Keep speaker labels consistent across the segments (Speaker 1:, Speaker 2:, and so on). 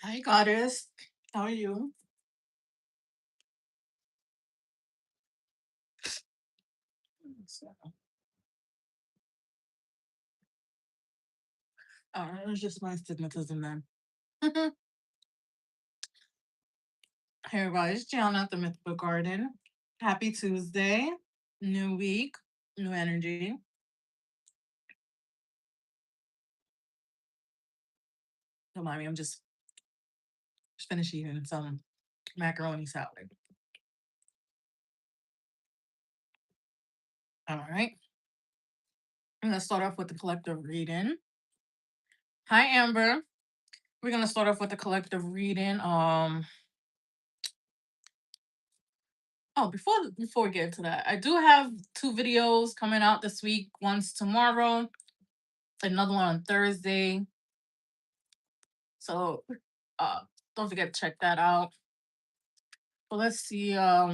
Speaker 1: Hi, goddess. How are you? It was just my stigmatism then. Hey, everybody. It's Gianna at the Mythical Garden. Happy Tuesday. New week. New energy. Don't mind me. I'm just finished eating some macaroni salad. All right. I'm going to start off with the collective reading. Hi, Amber. We're going to start off with the collective reading. Before we get into that, I do have two videos coming out this week. One's tomorrow, another one on Thursday. So uh don't forget to check that out. But let's see. I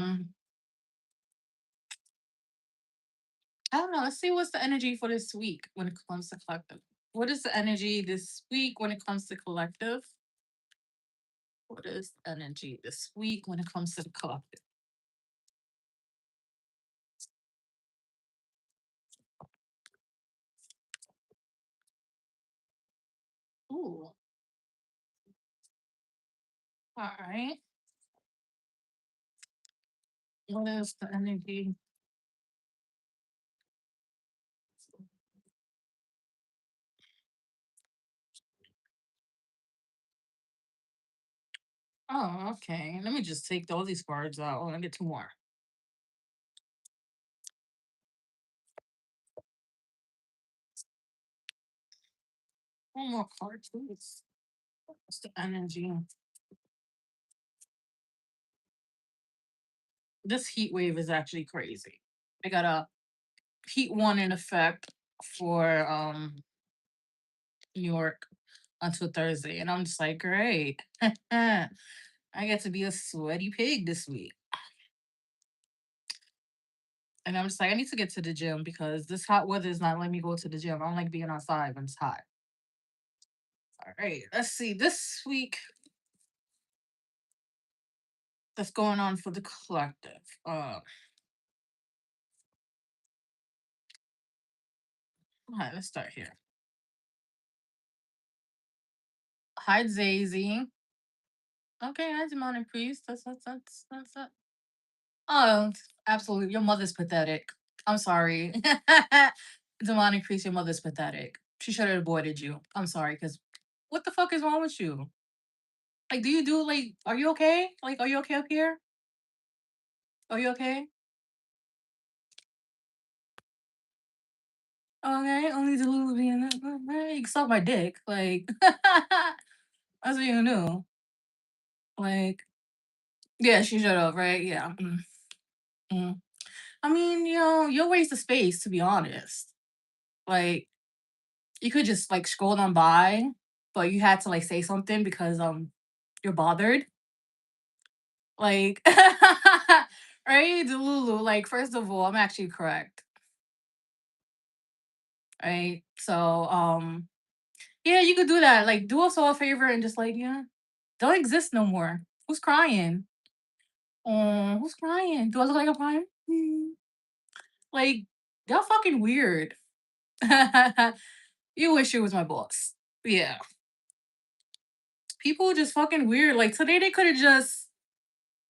Speaker 1: don't know. Let's see what's the energy for this week when it comes to collective. What is the energy this week when it comes to collective? What is the energy this week when it comes to the collective? Ooh. All right. What is the energy? Oh, okay. Let me just take all these cards out. Oh, I get two more. One more card, please. What's the energy? This heat wave is actually crazy. I got a heat one in effect for New York until Thursday, and I'm just like, great. I get to be a sweaty pig this week, and I'm just like, I need to get to the gym because this hot weather is not letting me go to the gym. I don't like being outside when it's hot. All right, let's see this week. That's going on for the collective. All right, let's start here. Hi, Zazie. Okay, hi, demonic priest. That's that. Oh, absolutely. Your mother's pathetic. I'm sorry. Demonic priest, your mother's pathetic. She should have avoided you. I'm sorry, because what the fuck is wrong with you? Like, are you okay? Like, are you okay up here? Are you okay? Okay, only the little being you can suck my dick. Like, that's what you knew. Like, yeah, she should have, right? Yeah. Mm. I mean, you're a waste of space, to be honest. Like, you could just like scroll on by, but you had to like say something because you're bothered. Like right, Delulu. Like, first of all, I'm actually correct. Right. So yeah, you could do that. Like, do us all a favor and just like, yeah, don't exist no more. Who's crying? Oh, who's crying? Do I look like I'm crying? Like, y'all fucking weird. You wish it was my boss. Yeah. People just fucking weird. Like, today they could have just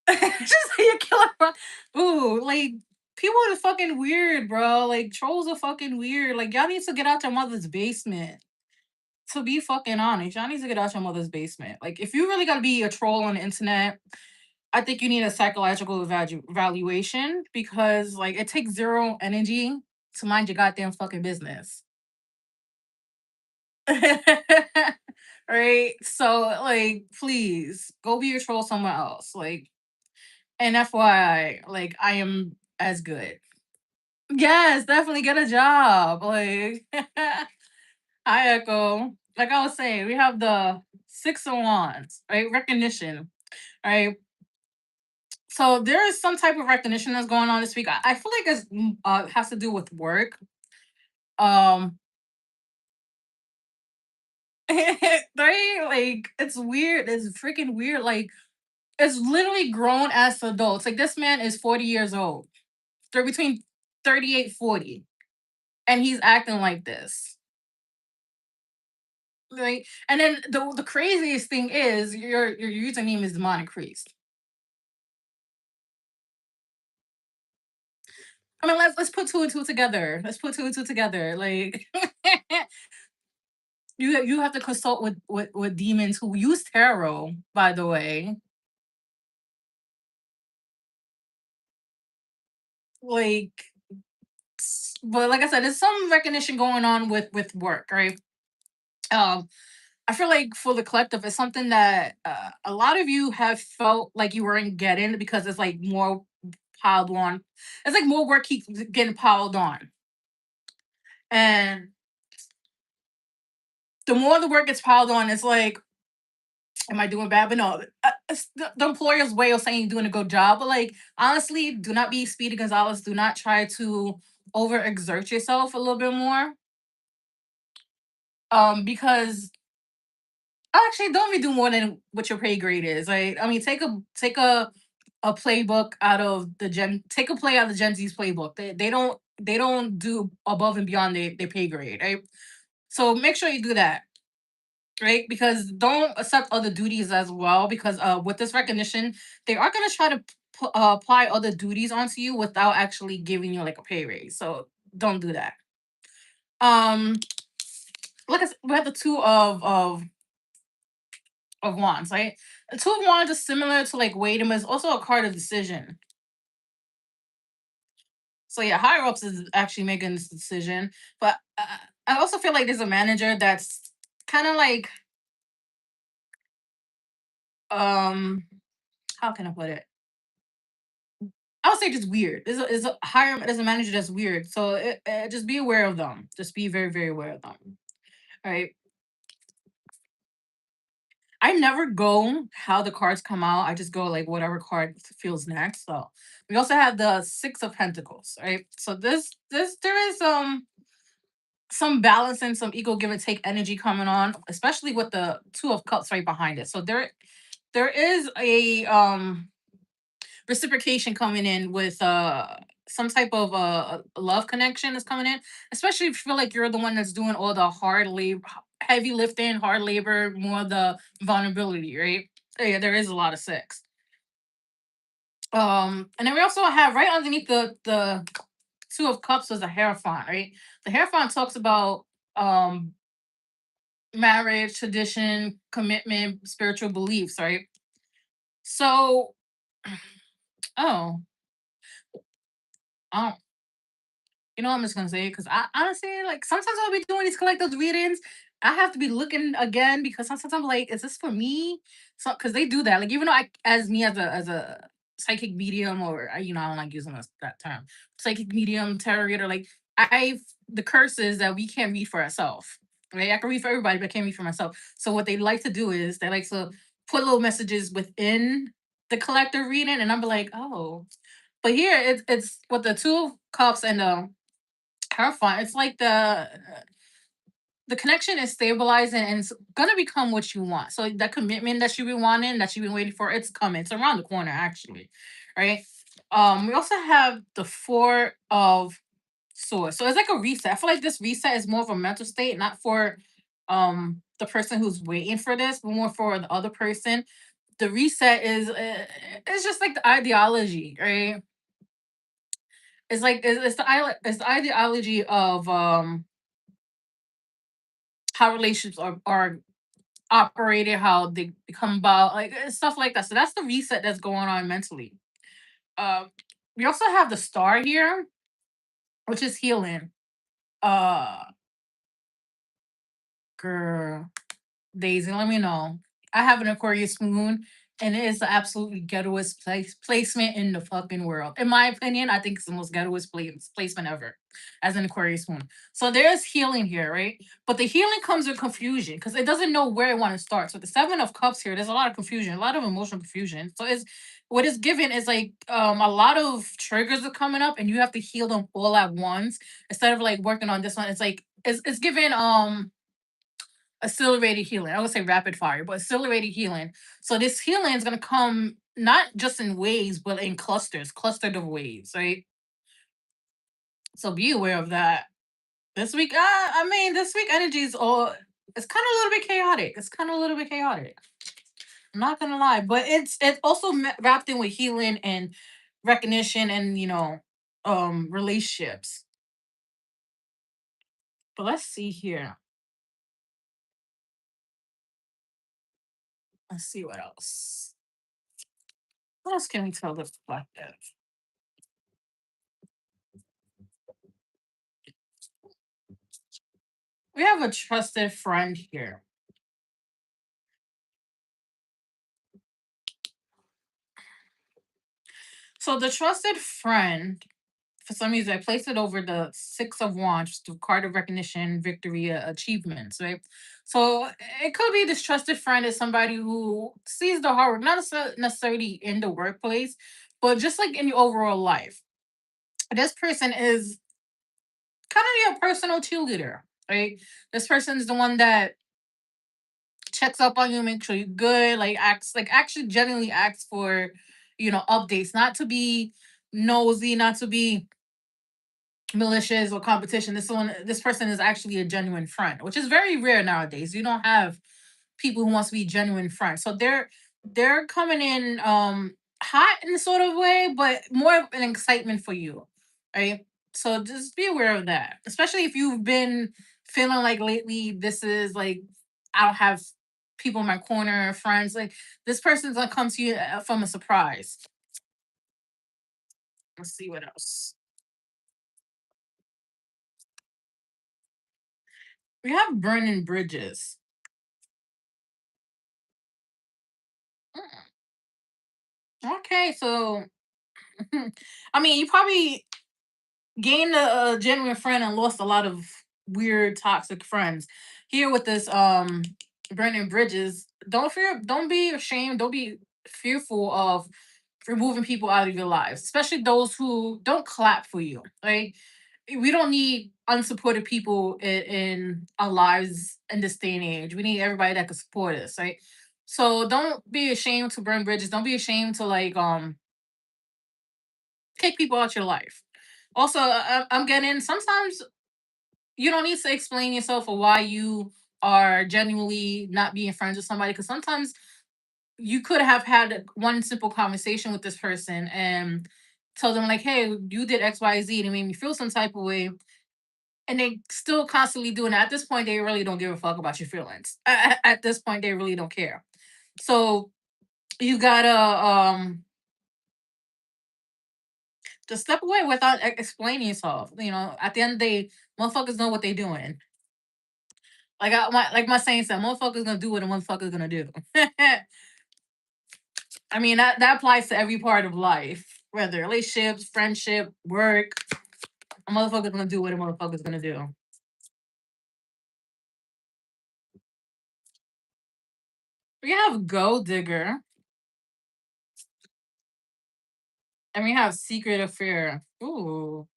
Speaker 1: just say a killer bro. Ooh, like, people are fucking weird, bro. Like, trolls are fucking weird. Like, y'all need to get out your mother's basement. To be fucking honest, y'all need to get out your mother's basement. Like, if you really gotta be a troll on the internet, I think you need a psychological evaluation because, like, it takes zero energy to mind your goddamn fucking business. Right? So, like, please go be a troll somewhere else. Like, and FYI, like, I am as good. Yes, definitely get a job. Like, I echo. Like I was saying, we have the six of wands, right? Recognition, right? So there is some type of recognition that's going on this week. I feel like it's has to do with work. Um, Right? Like it's weird. It's freaking weird. Like it's literally grown as adults. Like this man is 40 years old. They're between 38, 40, and he's acting like this. Right? And then the craziest thing is your username is demonic priest. I mean, let's put two and two together. Let's put two and two together. Like you have to consult with demons who use tarot, by the way. Like, but like I said, there's some recognition going on with work, right? Um, I feel like for the collective, it's something that a lot of you have felt like you weren't getting because it's like more piled on. It's like more work keeps getting piled on, and the more the work gets piled on, it's like, am I doing bad? But no, it's the employer's way of saying you're doing a good job. But like, honestly, do not be Speedy Gonzalez. Do not try to overexert yourself a little bit more. Because actually, don't be do more than what your pay grade is. Right? I mean, take a playbook out of the take a play out of the Gen Z's playbook. They don't do above and beyond their pay grade. Right? So make sure you do that. Right, because don't accept other duties as well, because with this recognition they are going to try to apply other duties onto you without actually giving you like a pay raise, so don't do that. um like I said, we have the two of wands, right? The two of wands is similar to like wait, but it's also a card of decision. So yeah, higher ups is actually making this decision, but I also feel like there's a manager that's kind of like, um how can I put it, I would say just weird. Is a hire as a manager that's weird. So just be aware of them. Just be very very aware of them. All right. I never go how the cards come out. I just go like whatever card feels next. So we also have the Six of Pentacles. Right. So this there is some balance and some equal give and take energy coming on, especially with the Two of Cups right behind it. So there is a reciprocation coming in with some type of love connection is coming in, especially if you feel like you're the one that's doing all the hard labor, heavy lifting, hard labor, more the vulnerability, right? Yeah, there is a lot of sex. And then we also have right underneath the Two of Cups was a hierophant, right? The hierophant talks about um marriage, tradition, commitment, spiritual beliefs, right? So, oh, I you know, I'm just gonna say it because I honestly like sometimes I'll be doing these collective readings. I have to be looking again because sometimes I'm like, is this for me? So because they do that. Like even though I, as me as a psychic medium, or I don't like using that term, psychic medium, tarot reader. Like I, the curse is that we can't read for ourselves. Right? I can read for everybody, but I can't read for myself. So what they like to do is they like to put little messages within the collective reading, and I'm like, oh. But here it's with the Two of Cups and the terrifying. It's like the connection is stabilizing and it's gonna become what you want. So that commitment that you've been wanting, that you've been waiting for, it's coming. It's around the corner, actually, right? We also have the Four of Swords. So it's like a reset. I feel like this reset is more of a mental state, not for the person who's waiting for this, but more for the other person. The reset is it's just like the ideology, right? It's like it's the ideology of how relationships are operated, how they become about, like stuff like that. So that's the reset that's going on mentally. Uh, we also have the Star here, which is healing. Uh, Girl, Daisy, let me know. I have an Aquarius moon, and it is the absolutely ghettoest placement in the fucking world. In my opinion, I think it's the most ghettoest placement ever as an Aquarius moon. So there's healing here, right? But the healing comes with confusion because it doesn't know where it want to start. So the Seven of Cups here, there's a lot of confusion, a lot of emotional confusion. So it's what is given is like a lot of triggers are coming up, and you have to heal them all at once instead of like working on this one. It's like it's given accelerated healing. I would say rapid fire, but accelerated healing. So this healing is gonna come not just in waves, but in clusters, clustered of waves, right? So be aware of that. This week, I mean, this week energy is all. It's kind of a little bit chaotic. It's kind of a little bit chaotic. I'm not gonna lie, but it's also wrapped in with healing and recognition and relationships. But let's see here. Let's see what else. What else can we tell the collective? We have a trusted friend here. So the trusted friend, for some reason, I placed it over the Six of Wands, the card of recognition, victory, achievements, right? So it could be this trusted friend is somebody who sees the hard work, not necessarily in the workplace, but just like in your overall life. This person is kind of your personal cheerleader, right? This person is the one that checks up on you, make sure you're good, like acts like actually genuinely asks for, updates, not to be nosy, not to be malicious or competition. This person is actually a genuine friend, which is very rare nowadays. You don't have people who wants to be genuine friends. So they're coming in hot in a sort of way, but more of an excitement for you. Right. So just be aware of that. Especially if you've been feeling like lately this is like I don't have people in my corner, friends. Like this person's gonna come to you from a surprise. Let's see what else. We have burning bridges. Okay, so I mean, you probably gained a genuine friend and lost a lot of weird, toxic friends. Here with this burning bridges, don't be ashamed, don't be fearful of removing people out of your lives, especially those who don't clap for you. Right? We don't need unsupported people in our lives in this day and age. We need everybody that can support us, right? So don't be ashamed to burn bridges. Don't be ashamed to like kick people out your life. Also, I'm getting sometimes you don't need to explain yourself or why you are genuinely not being friends with somebody because sometimes you could have had one simple conversation with this person and tell them like, "Hey, you did X, Y, Z, and it made me feel some type of way," and they still constantly doing it. At this point, they really don't give a fuck about your feelings. At this point, they really don't care. So you gotta just step away without explaining yourself. At the end of the day, motherfuckers know what they doing. Like my saying said, motherfuckers gonna do what a motherfucker's gonna do. I mean that applies to every part of life, whether relationships, friendship, work. A motherfucker's gonna do what a motherfucker's gonna do. We have gold digger and we have secret affair. Ooh,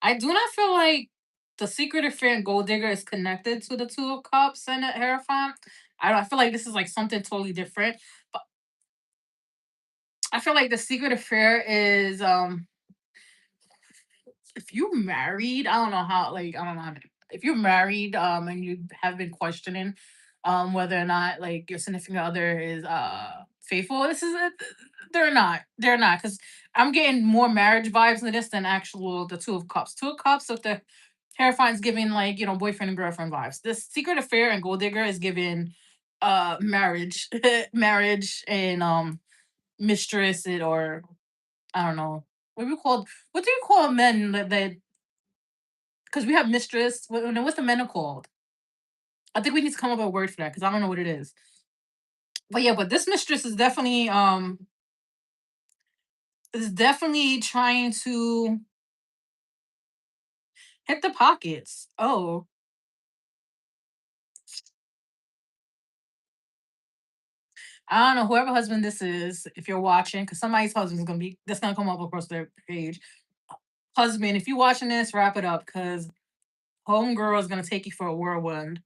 Speaker 1: I do not feel like the secret affair and gold digger is connected to the two of cups and the hierophant. I don't. I feel like this is like something totally different. But I feel like the secret affair is if you married, I don't know how, like, I don't know how if you're married, and you have been questioning, whether or not like your significant other is faithful. They're not, because I'm getting more marriage vibes in this than actual the two of cups. Two of cups with the Hierophant's giving like boyfriend and girlfriend vibes. This secret affair and gold digger is giving marriage, marriage and mistress it, or I don't know. What do you call men that because we have mistress. No, what's the men are called? I think we need to come up with a word for that because I don't know what it is. But yeah, but this mistress is definitely trying to hit the pockets. Oh, I don't know whoever husband this is. If you're watching, because somebody's husband is gonna be that's gonna come up across their page. Husband, if you're watching this, wrap it up because homegirl is gonna take you for a whirlwind.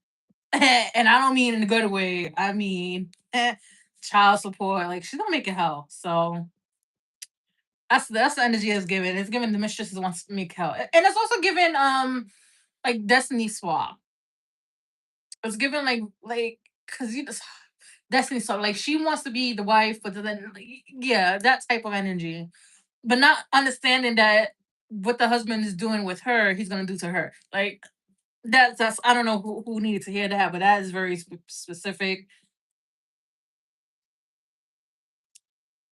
Speaker 1: And I don't mean in a good way. I mean child support. Like she's gonna make it hell. So that's the energy it's given. It's given the mistresses wants to make hell, and it's also given like destiny swap. It's given like because you just destiny swap. Like she wants to be the wife, but then like, yeah, that type of energy, but not understanding that what the husband is doing with her, he's gonna do to her. Like that's I don't know who needed to hear that, but that is very specific.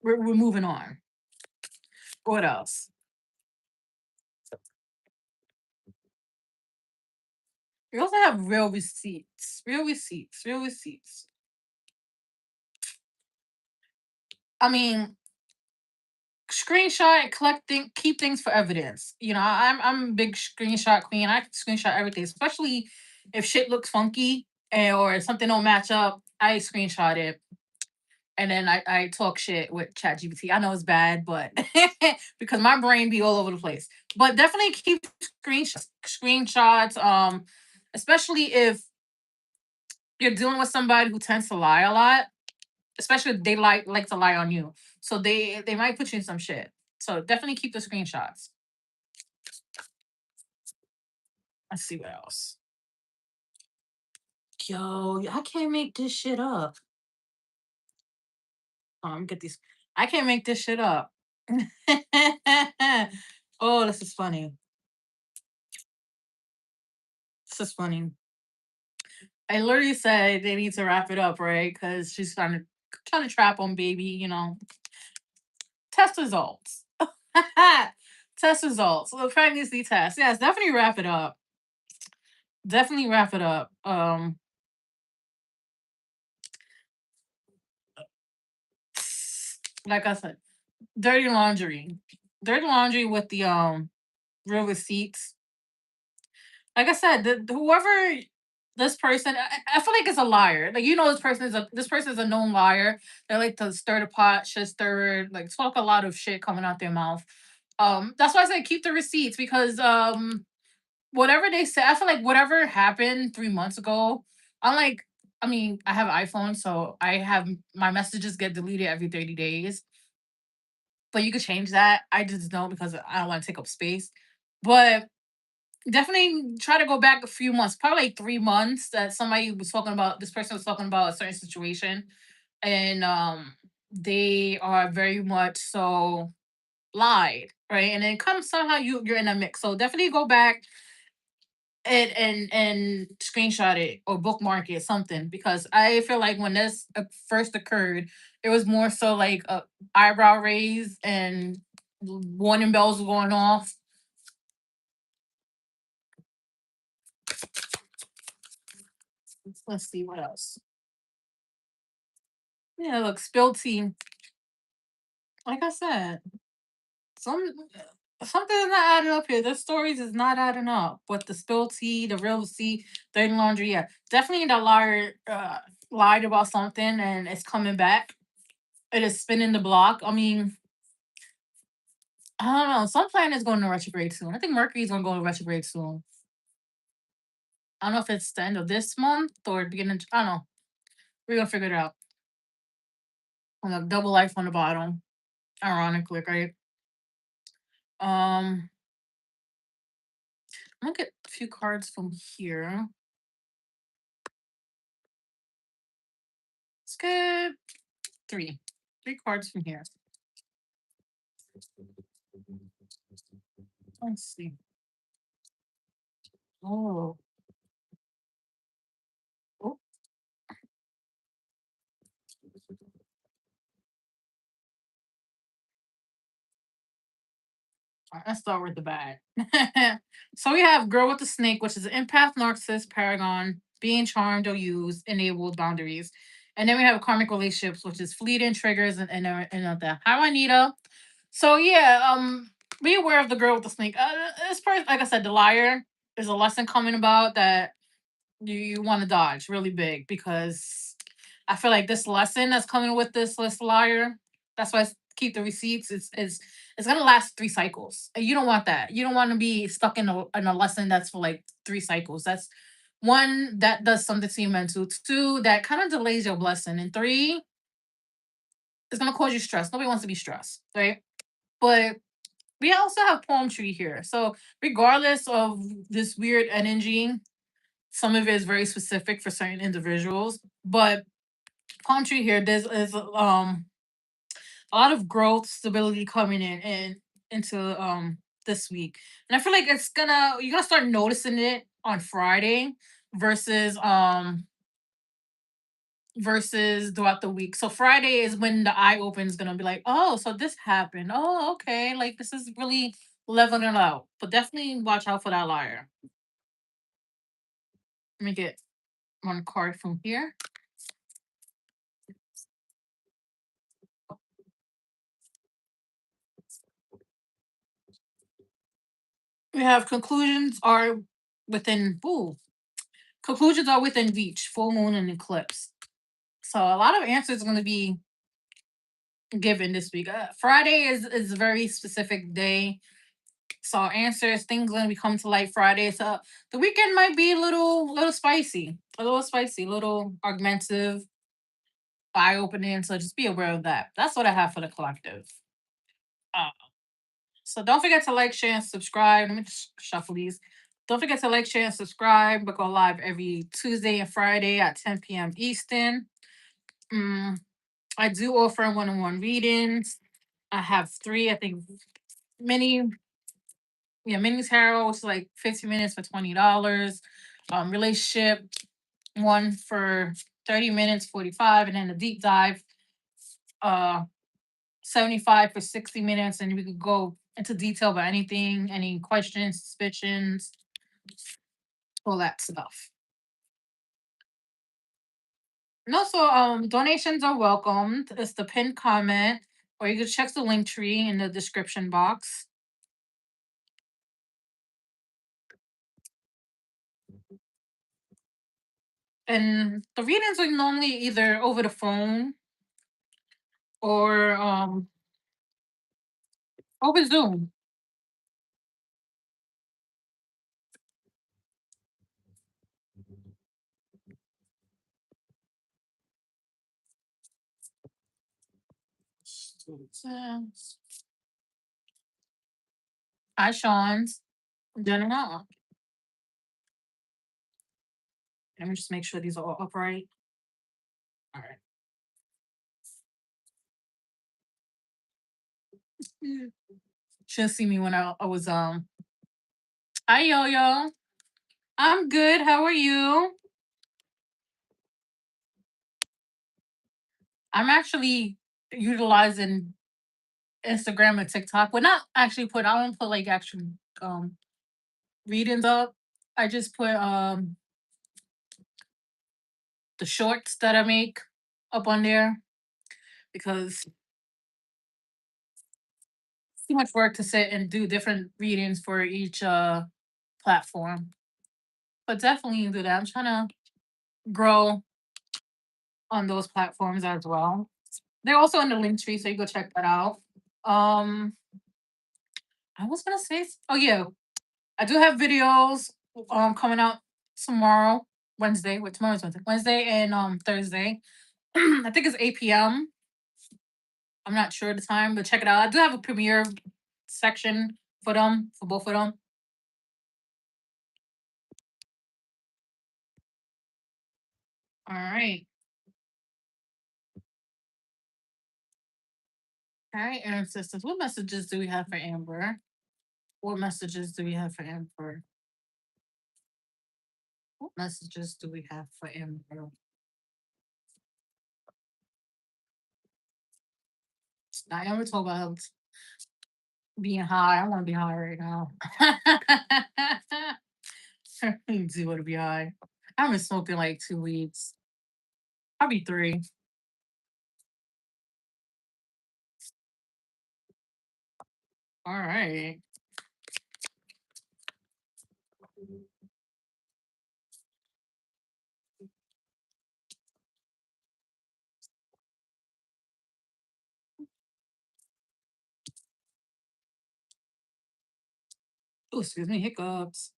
Speaker 1: We're moving on. What else? We also have real receipts. Real receipts. Real receipts. I mean, screenshot and collecting, keep things for evidence. You know, I'm a big screenshot queen. I can screenshot everything, especially if shit looks funky or something don't match up. I screenshot it and then I talk shit with ChatGPT. I know it's bad, but because my brain be all over the place. But definitely keep screenshots. Especially if you're dealing with somebody who tends to lie a lot, especially if they like to lie on you. So they might put you in some shit. So definitely keep the screenshots. Let's see what else. Yo, I can't make this shit up. Get these. I can't make this shit up. Oh, this is funny. This is funny. I literally said they need to wrap it up, right? Because she's trying to trap on baby. Test results. Test results. The pregnancy test. Yes, definitely wrap it up. Definitely wrap it up. Like I said, dirty laundry. Dirty laundry with the real receipts. Like I said, whoever this person, I feel like it's a liar. Like this person is a known liar. They like to stir the pot, shit stir, like talk a lot of shit coming out their mouth. That's why I say keep the receipts because whatever they say, I feel like whatever happened 3 months ago, I'm like, I mean, I have iPhone, so I have my messages get deleted every 30 days. But you could change that. I just don't because I don't want to take up space. But definitely try to go back a few months, probably like 3 months that somebody was talking about this person was talking about a certain situation and they are very much so lied, right? And then come somehow you're in a mix. So definitely go back and screenshot it or bookmark it something because I feel like when this first occurred, it was more so like a eyebrow raise and warning bells were going off. Let's see what else. Yeah, look, spilled tea. Like I said, some something is not adding up here. The stories is not adding up. But the spilled tea, the real tea, dirty laundry, yeah, definitely the liar lied about something and it's coming back. It is spinning the block. I mean, I don't know. Some planet's going to retrograde soon. I think Mercury's gonna go to retrograde soon. I don't know if it's the end of this month or beginning. I don't know. We're gonna figure it out. On the double life on the bottom. Ironically, right? Um, I'm gonna get a few cards from here. Let's get three. Three cards from here. Let's see. Oh, oh, let's start with the bad. So we have Girl with the Snake, which is an empath, narcissist, paragon, being charmed or used, enabled boundaries. And then we have karmic relationships, which is fleeting triggers and the how Anita. So yeah, be aware of the girl with the snake. This person, like I said, the liar is a lesson coming about that you want to dodge really big because I feel like this lesson that's coming with this list liar. That's why I keep the receipts. It's gonna last 3 cycles. And you don't want that. You don't want to be stuck in a lesson that's for like 3 cycles. One, that does something to your mental. Two, that kind of delays your blessing. And three, it's gonna cause you stress. Nobody wants to be stressed, right? But we also have palm tree here. So regardless of this weird energy, some of it is very specific for certain individuals. But palm tree here, there's is a lot of growth, stability coming in and into this week. And I feel like you're gonna start noticing it on Friday versus throughout the week. So Friday is when the eye open is gonna be like, oh, so this happened. Oh, okay. Like this is really leveling it out. But definitely watch out for that liar. Let me get one card from here. We have within conclusions are within reach, full moon and eclipse. So a lot of answers are gonna be given this week. Friday is a very specific day. So answers, things gonna be coming to light Friday. So the weekend might be a little spicy, a little augmentative, eye opening. So just be aware of that. That's what I have for the collective. Uh, so don't forget to like, share, and subscribe. Let me just shuffle these. Don't forget to like, share, and subscribe. We go live every Tuesday and Friday at 10 p.m. Eastern. Mm, I do offer one-on-one readings. I have three, I think, mini mini tarot. It's like 15 minutes for $20. Relationship one for 30 minutes, 45, and then the deep dive, uh 75 for 60 minutes, and we could go into detail about anything, any questions, suspicions, all that stuff. And also, donations are welcomed. It's the pinned comment, or you can check the link tree in the description box. And the readings are normally either over the phone or over Zoom. Hi, Sean's. Gianna. Let me just make sure these are all upright. All right. She'll see me when I was Hi, Yo Yo. I'm good. How are you? I'm actually utilizing Instagram and TikTok. But not actually I don't put like actual um readings up. I just put the shorts that I make up on there because it's too much work to sit and do different readings for each platform. But definitely do that. I'm trying to grow on those platforms as well. They're also in the link tree, so you go check that out. Um, I was gonna say, oh yeah, I do have videos coming out tomorrow, Wednesday. Wait, tomorrow's Wednesday, Wednesday and Thursday. I think it's 8 p.m. I'm not sure the time, but check it out. I do have a premiere section for both of them. All right. All right, ancestors. What messages do we have for Amber? What messages do we have for Amber? What messages do we have for Amber? I never talk about being high. I want to be high right now. Do want to be high. I haven't smoked in like 2 weeks. Probably three. All right. Oh, excuse me, hiccups.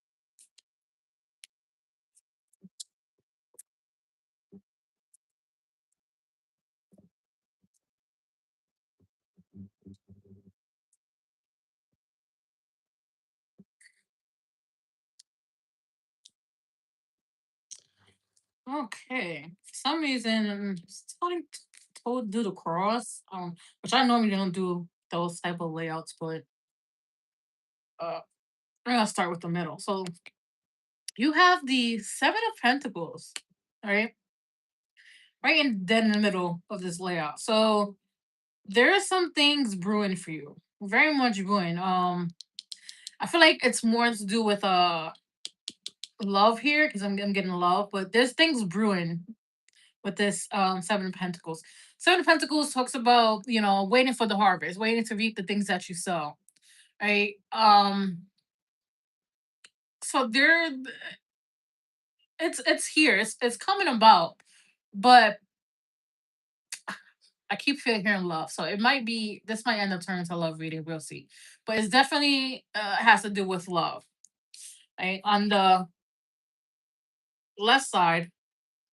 Speaker 1: Okay. For some reason, I'm starting to do the cross, which I normally don't do those type of layouts, but uh, I'm gonna start with the middle. So you have the Seven of Pentacles, right? Right in dead in the middle of this layout. So there are some things brewing for you. Very much brewing. I feel like it's more to do with love here because I'm getting love, but there's things brewing with this Seven of Pentacles. Seven of Pentacles talks about, waiting for the harvest, waiting to reap the things that you sow. Right? So there it's here. It's coming about. But I keep feeling hearing love. So it might be this might end up turning into a love reading, we'll see. But it's definitely has to do with love. Right? On the left side,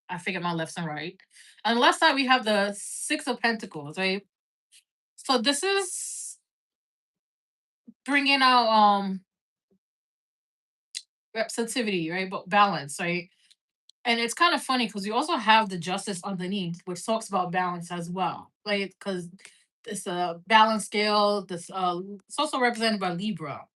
Speaker 1: I figured my left and right. On the left side, we have the Six of Pentacles, right? So this is bringing out receptivity, right? But balance, right? And it's kind of funny because you also have the Justice underneath, which talks about balance as well, right? Because it's a balance scale. This it's also represented by Libra.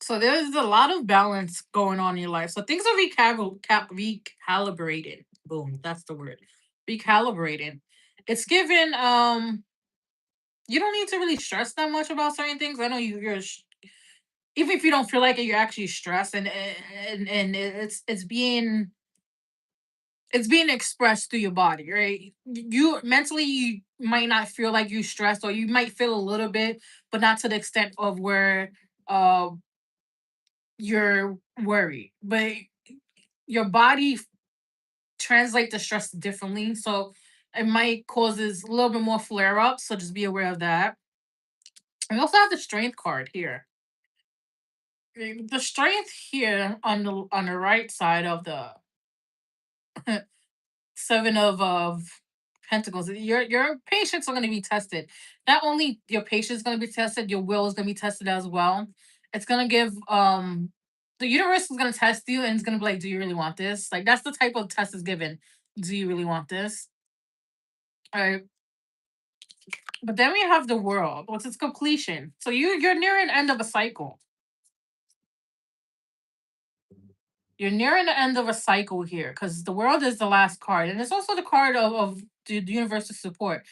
Speaker 1: So there's a lot of balance going on in your life. So things are recalibrated. Boom, that's the word. Recalibrated. It's given you don't need to really stress that much about certain things. I know even if you don't feel like it, you're actually stressed, and it's being expressed through your body, right? You mentally you might not feel like you're stressed, or you might feel a little bit, but not to the extent of where uh you're worried. But your body translate the stress differently, so it might causes a little bit more flare up. So just be aware of that. We also have the Strength card here. The Strength here on the right side of the Seven of Pentacles. Your patience are going to be tested. Not only your patience is going to be tested, your will is going to be tested as well. It's going to give the universe is going to test you, and it's going to be like, do you really want this? Like that's the type of test is given. Do you really want this? All right. But then we have the World, which is completion. So you're near an end of a cycle. You're nearing the end of a cycle here because the World is the last card, and it's also the card of the universe's support.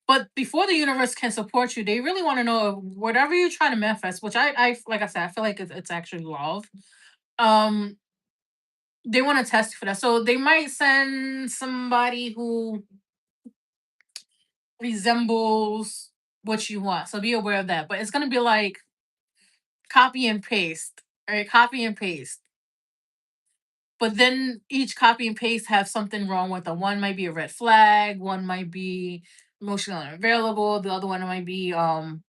Speaker 1: But before the universe can support you, they really want to know whatever you're trying to manifest, which I like I said, I feel like it's actually love. Um, they want to test you for that, so they might send somebody who resembles what you want. So be aware of that. But it's gonna be like copy and paste, right? Copy and paste. But then each copy and paste have something wrong with them. One might be a red flag, one might be emotionally unavailable, the other one might be and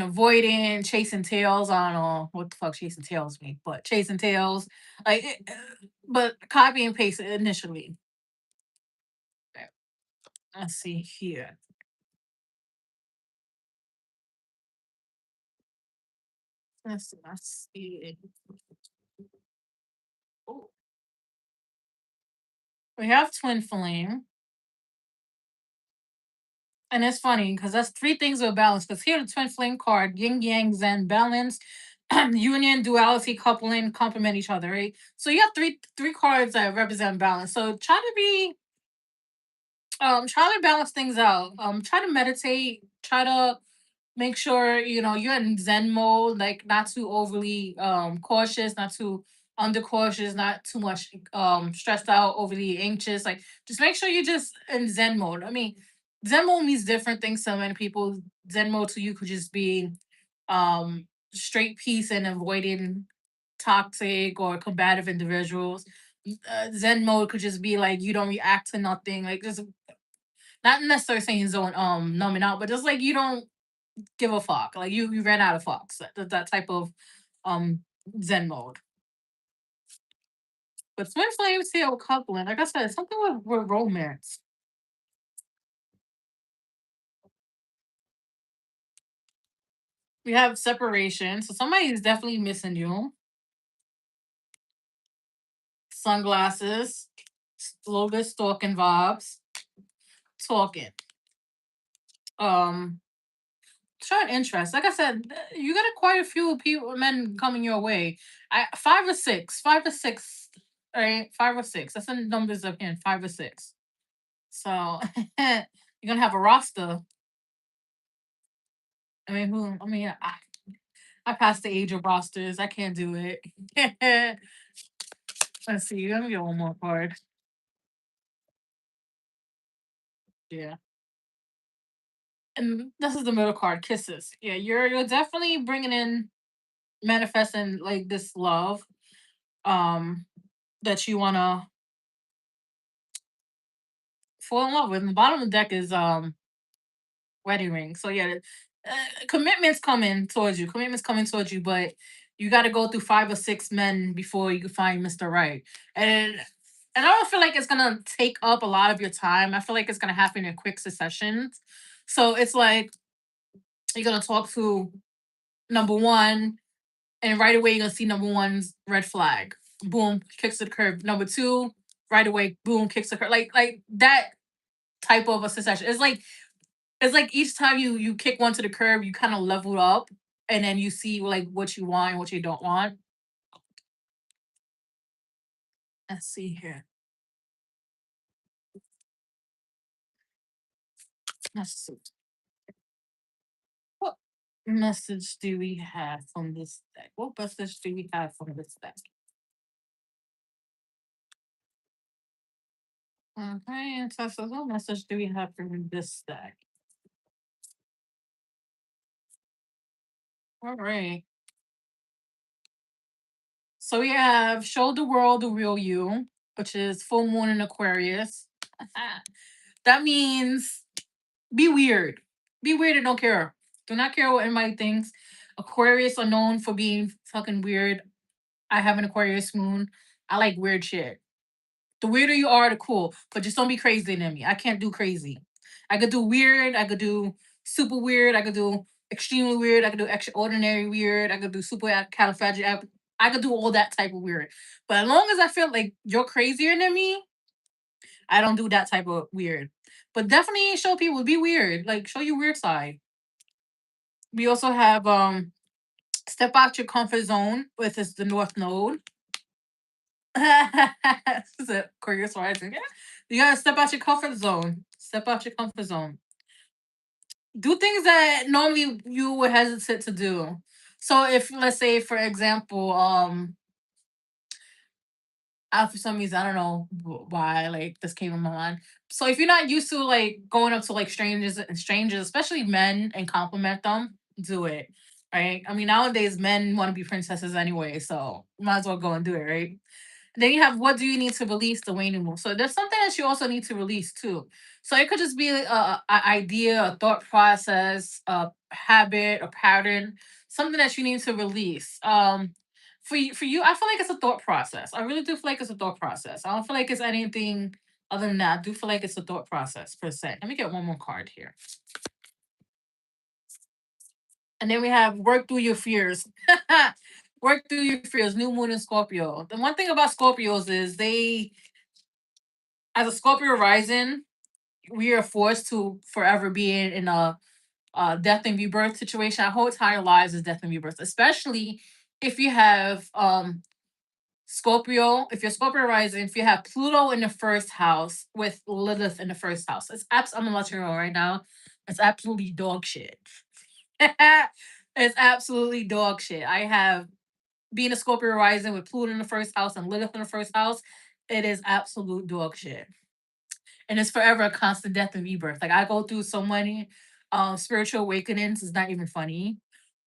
Speaker 1: avoiding chasing tails. I don't know what the fuck chasing tails mean, but chasing tails. But copy and paste it initially. Okay, let's see here. Let's see. Ooh. We have twin flame. And it's funny because that's three things with balance. Because here, the twin flame card, yin yang zen balance, union, duality, coupling, complement each other, right? So you have three cards that represent balance. So try to balance things out. Try to meditate. Try to make sure you're in zen mode, like not too overly cautious, not too under cautious, not too much stressed out, overly anxious. Like just make sure you're just in zen mode. I mean, zen mode means different things to many people. Zen mode to you could just be straight peace and avoiding toxic or combative individuals. Zen mode could just be like you don't react to nothing, like just not necessarily saying zone numbing out, but just like you don't give a fuck. Like you ran out of fucks. That type of um Zen mode. But twin flames here with coupling, like I said, something with romance. We have separation, so somebody is definitely missing you. Sunglasses, a little bit stalking vibes, talking. Um, showing interest. Like I said, you got quite a few people, men coming your way. Five or six, right? Five or six. That's the numbers of him. Five or six. So you're gonna have a roster. I mean, who? I mean, I passed the age of rosters. I can't do it. Let's see. Let me get one more card. Yeah. And this is the middle card, kisses. Yeah, you're definitely bringing in manifesting like this love um that you want to fall in love with. And the bottom of the deck is wedding ring. So yeah, commitments coming towards you. Commitments coming towards you, but you got to go through five or six men before you can find Mr. Right. And I don't feel like it's gonna take up a lot of your time. I feel like it's gonna happen in quick successions. So it's like you're gonna talk to number one, and right away you're gonna see number one's red flag. Boom, kicks to the curb. Number two, right away, boom, kicks the curb. Like that type of a succession. It's like each time you kick one to the curb, you kind of level up, and then you see like what you want and what you don't want. Let's see here. Let's see. What message do we have from this deck? What message do we have from this deck? Okay, and so what message do we have from this deck? All right. So we have show the world the real you, which is full moon in Aquarius. That means be weird. Be weird and don't care. Do not care what anybody thinks. Aquarius are known for being fucking weird. I have an Aquarius moon. I like weird shit. The weirder you are, the cool. But just don't be crazy than me. I can't do crazy. I could do weird. I could do super weird. I could do extremely weird. I could do extraordinary weird. I could do super califragilistic. I could do all that type of weird. But as long as I feel like you're crazier than me, I don't do that type of weird. But definitely show people be weird. Like show your weird side. We also have step out your comfort zone with this the North Node. This is a Aquarius rising. Yeah. You gotta step out your comfort zone. Step out your comfort zone. Do things that normally you would hesitate to do. So if let's say for example, for some reason I don't know why like this came in my mind. So if you're not used to like going up to like strangers, especially men, and compliment them, do it. Right? I mean nowadays men want to be princesses anyway, so might as well go and do it, right? Then you have what do you need to release the waning moon. So there's something that you also need to release too. So it could just be a idea, a thought process, a habit, a pattern, something that you need to release. For you, I feel like it's a thought process. I really do feel like it's a thought process. I don't feel like it's anything other than that. I do feel like it's a thought process per se. Let me get one more card here. And then we have work through your fears. Work through your fears. New moon in Scorpio. The one thing about Scorpios is as a Scorpio rising, we are forced to forever be in a death and rebirth situation. Our whole entire lives is death and rebirth, especially if you have Scorpio. If you're Scorpio rising, if you have Pluto in the first house with Lilith in the first house, I'm gonna let you know right now. It's absolutely dog shit. It's absolutely dog shit. I have being a Scorpio rising with Pluto in the first house and Lilith in the first house. It is absolute dog shit, and it's forever a constant death and rebirth. Like I go through so many spiritual awakenings. It's not even funny.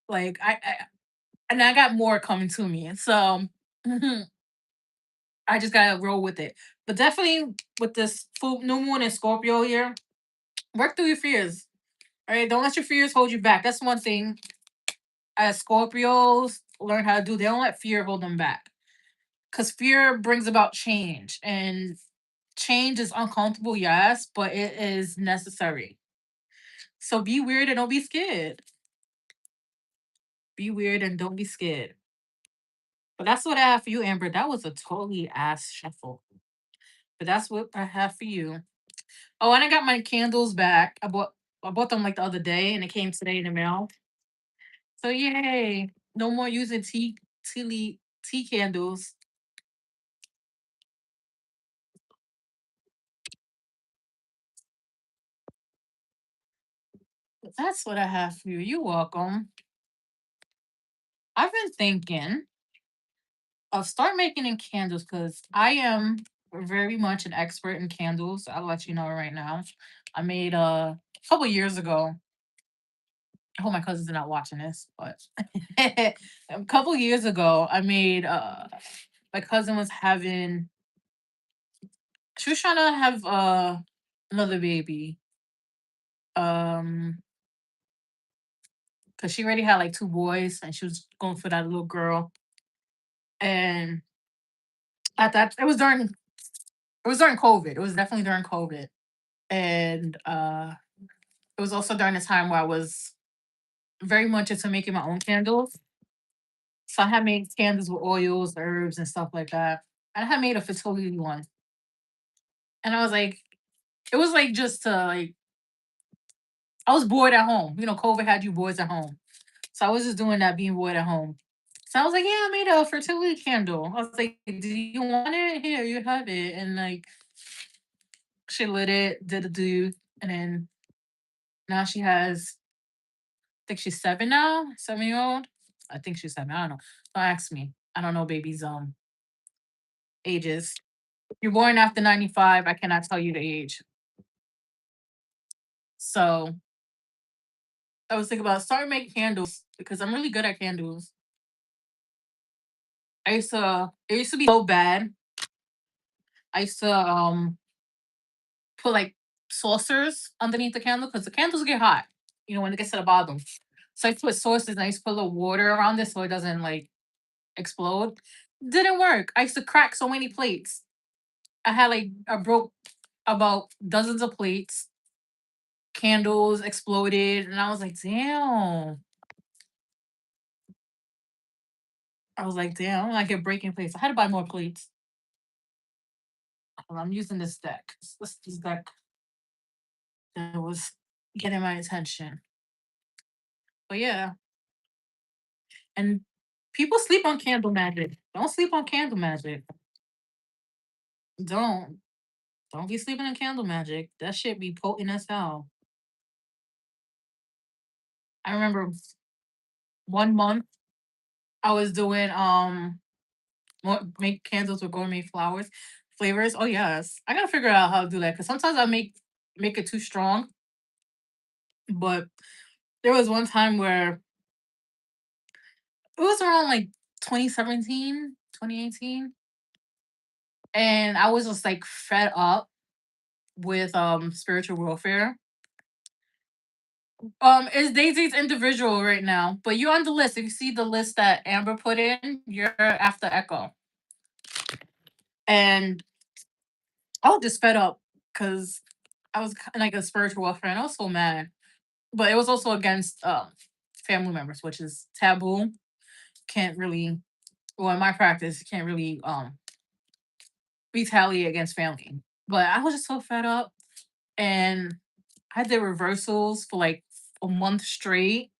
Speaker 1: Like and I got more coming to me. So I just gotta roll with it. But definitely with this full new moon in Scorpio here, work through your fears. All right, don't let your fears hold you back. That's one thing. As Scorpios learn how to do, they don't let fear hold them back. Because fear brings about change, and change is uncomfortable, yes, but it is necessary. So be weird and don't be scared. Be weird and don't be scared. But that's what I have for you, Amber. That was a totally ass shuffle. But that's what I have for you. Oh, and I got my candles back. I bought them like the other day, and it came today in the mail. So yay! No more using tea candles. But that's what I have for you. You're welcome. I've been thinking of start making in candles because I am very much an expert in candles. I'll let you know right now. I made a couple years ago. I hope my cousins are not watching this, but a couple years ago, I made my cousin was having she was trying to have another baby. Um because she already had like two boys and she was going for that little girl. And at that it was during COVID. It was definitely during COVID. And it was also during the time where I was very much into making my own candles. So I had made candles with oils, herbs, and stuff like that. And I had made a fertility one. And I was like, it was like just to like I was bored at home. COVID had you bored at home. So I was just doing that being bored at home. So I was like, yeah, I made a fertility candle. I was like, do you want it? Here, you have it. And like she lit it, did a do, and then now she has I think she's 7 now, 7-year old. I think she's 7. I don't know. Don't ask me. I don't know babies' ages. If you're born after 95, I cannot tell you the age. So I was thinking about starting making candles because I'm really good at candles. It used to be so bad. I used to put like saucers underneath the candle because the candles get hot, when it gets to the bottom. So I put saucers and I used to put a little water around it so it doesn't like explode. Didn't work. I used to crack so many plates. I broke about dozens of plates, candles exploded, and I was like, damn. I was like, damn, I kept breaking plates. I had to buy more plates. I'm using this deck. This deck that was getting my attention. But yeah, and people sleep on candle magic. Don't sleep on candle magic. Don't. Don't be sleeping on candle magic. That shit be potent as hell. I remember one month I was doing make candles with gourmet flowers flavors. Oh yes, I gotta figure out how to do that because sometimes I make it too strong. But there was one time where it was around like 2017, 2018, and I was just like fed up with spiritual warfare. Is Daisy's individual right now, but you're on the list. If you see the list that Amber put in, you're after Echo. And I was just fed up because I was like a spiritual warfare and I was so mad. But it was also against family members, which is taboo. Can't really well in my practice, can't really retaliate against family. But I was just so fed up and I did reversals for like a month straight.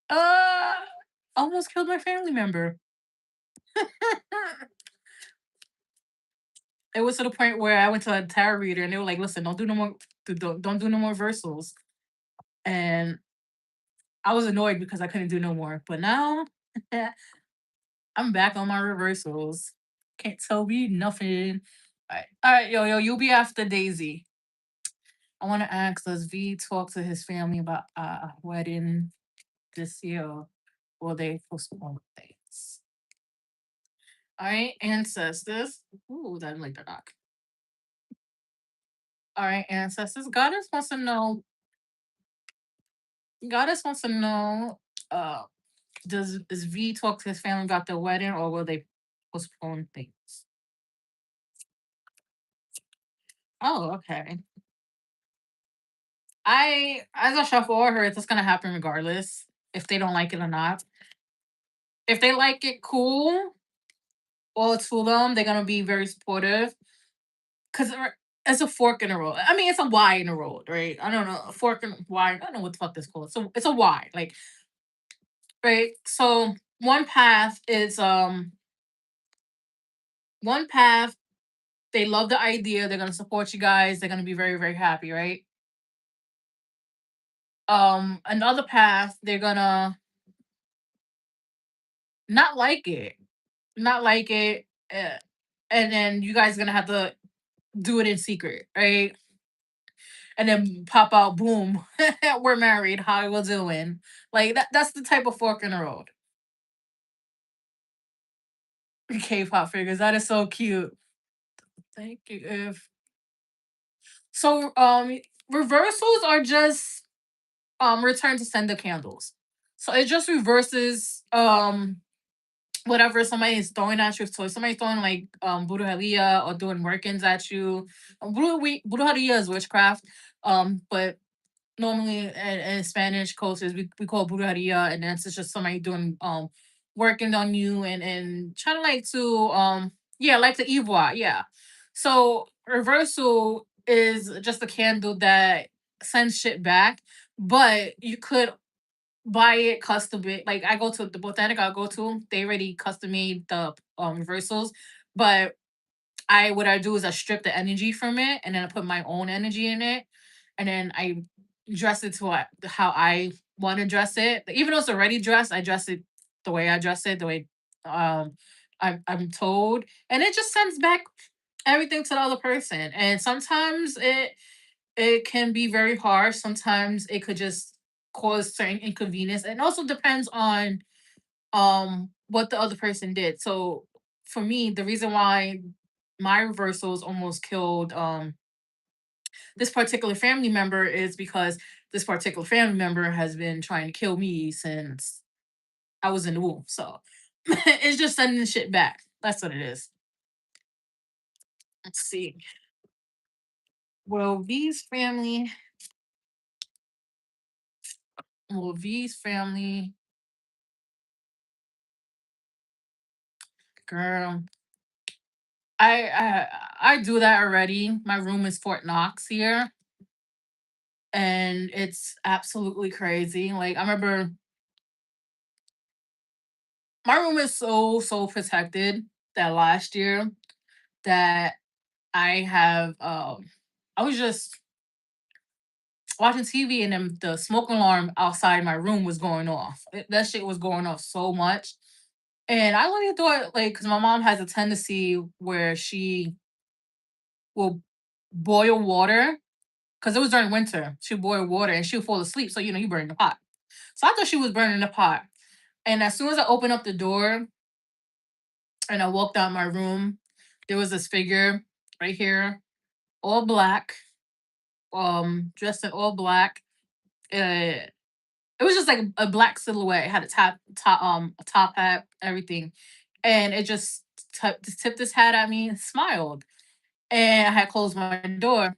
Speaker 1: Uh almost killed my family member. It was to the point where I went to a tarot reader and they were like, listen, don't do no more don't do no more reversals. And I was annoyed because I couldn't do no more. But now I'm back on my reversals. Can't tell me nothing. All right, yo, you'll be after Daisy. I want to ask, does V talk to his family about a wedding this year? Will they postpone things? All right, ancestors. Ooh, that like the knock. All right, ancestors. Goddess wants to know. Goddess wants to know. Does V talk to his family about the wedding, or will they postpone things? Oh, okay. As a chef or her, it's just gonna happen regardless if they don't like it or not. If they like it, cool. Well, it's for them. They're gonna be very supportive because it's a fork in the road. I mean, it's a Y in the road, right? I don't know, a fork and Y. I don't know what the fuck this called. So it's a Y, like, right. So one path. They love the idea. They're gonna support you guys. They're gonna be very very happy, right? Another path. They're gonna not like it, not like it, and then you guys are gonna have to do it in secret, right? And then pop out, boom, we're married. How we doing? Like that's the type of fork in the road. K-pop figures. That is so cute. Thank you. If so, reversals are just return to sender candles. So it just reverses whatever somebody is throwing at you. So if somebody's throwing like brujeria or doing workings at you, brujeria is witchcraft. But normally in Spanish cultures we call brujeria, and that's just somebody doing working on you and trying to like to yeah, like the evil eye, yeah. So reversal is just a candle that sends shit back, but you could buy it custom made. Like I go to the botanic I go to, they already custom made the reversals, but I what I do is I strip the energy from it and then I put my own energy in it, and then I dress it to how I want to dress it. Even though it's already dressed, I dress it the way I dress it, the way I'm told, and it just sends back everything to the other person. And sometimes it can be very harsh. Sometimes it could just cause certain inconvenience. And also depends on what the other person did. So for me, the reason why my reversals almost killed this particular family member is because this particular family member has been trying to kill me since I was in the womb. So it's just sending the shit back. That's what it is. Let's see. Well, V's family, girl, I do that already. My room is Fort Knox here, and it's absolutely crazy. Like I remember, my room is so protected that last year that I have I was just watching TV, and then the smoke alarm outside my room was going off. That shit was going off so much. And I really thought, like, because my mom has a tendency where she will boil water, because it was during winter. She'll boil water and she'll fall asleep. So, you burn the pot. So I thought she was burning the pot. And as soon as I opened up the door and I walked out my room, there was this figure right here, all black, dressed in all black. It was just like a black silhouette. It had a top hat, everything, and it just tipped his hat at me and smiled. And I had closed my door,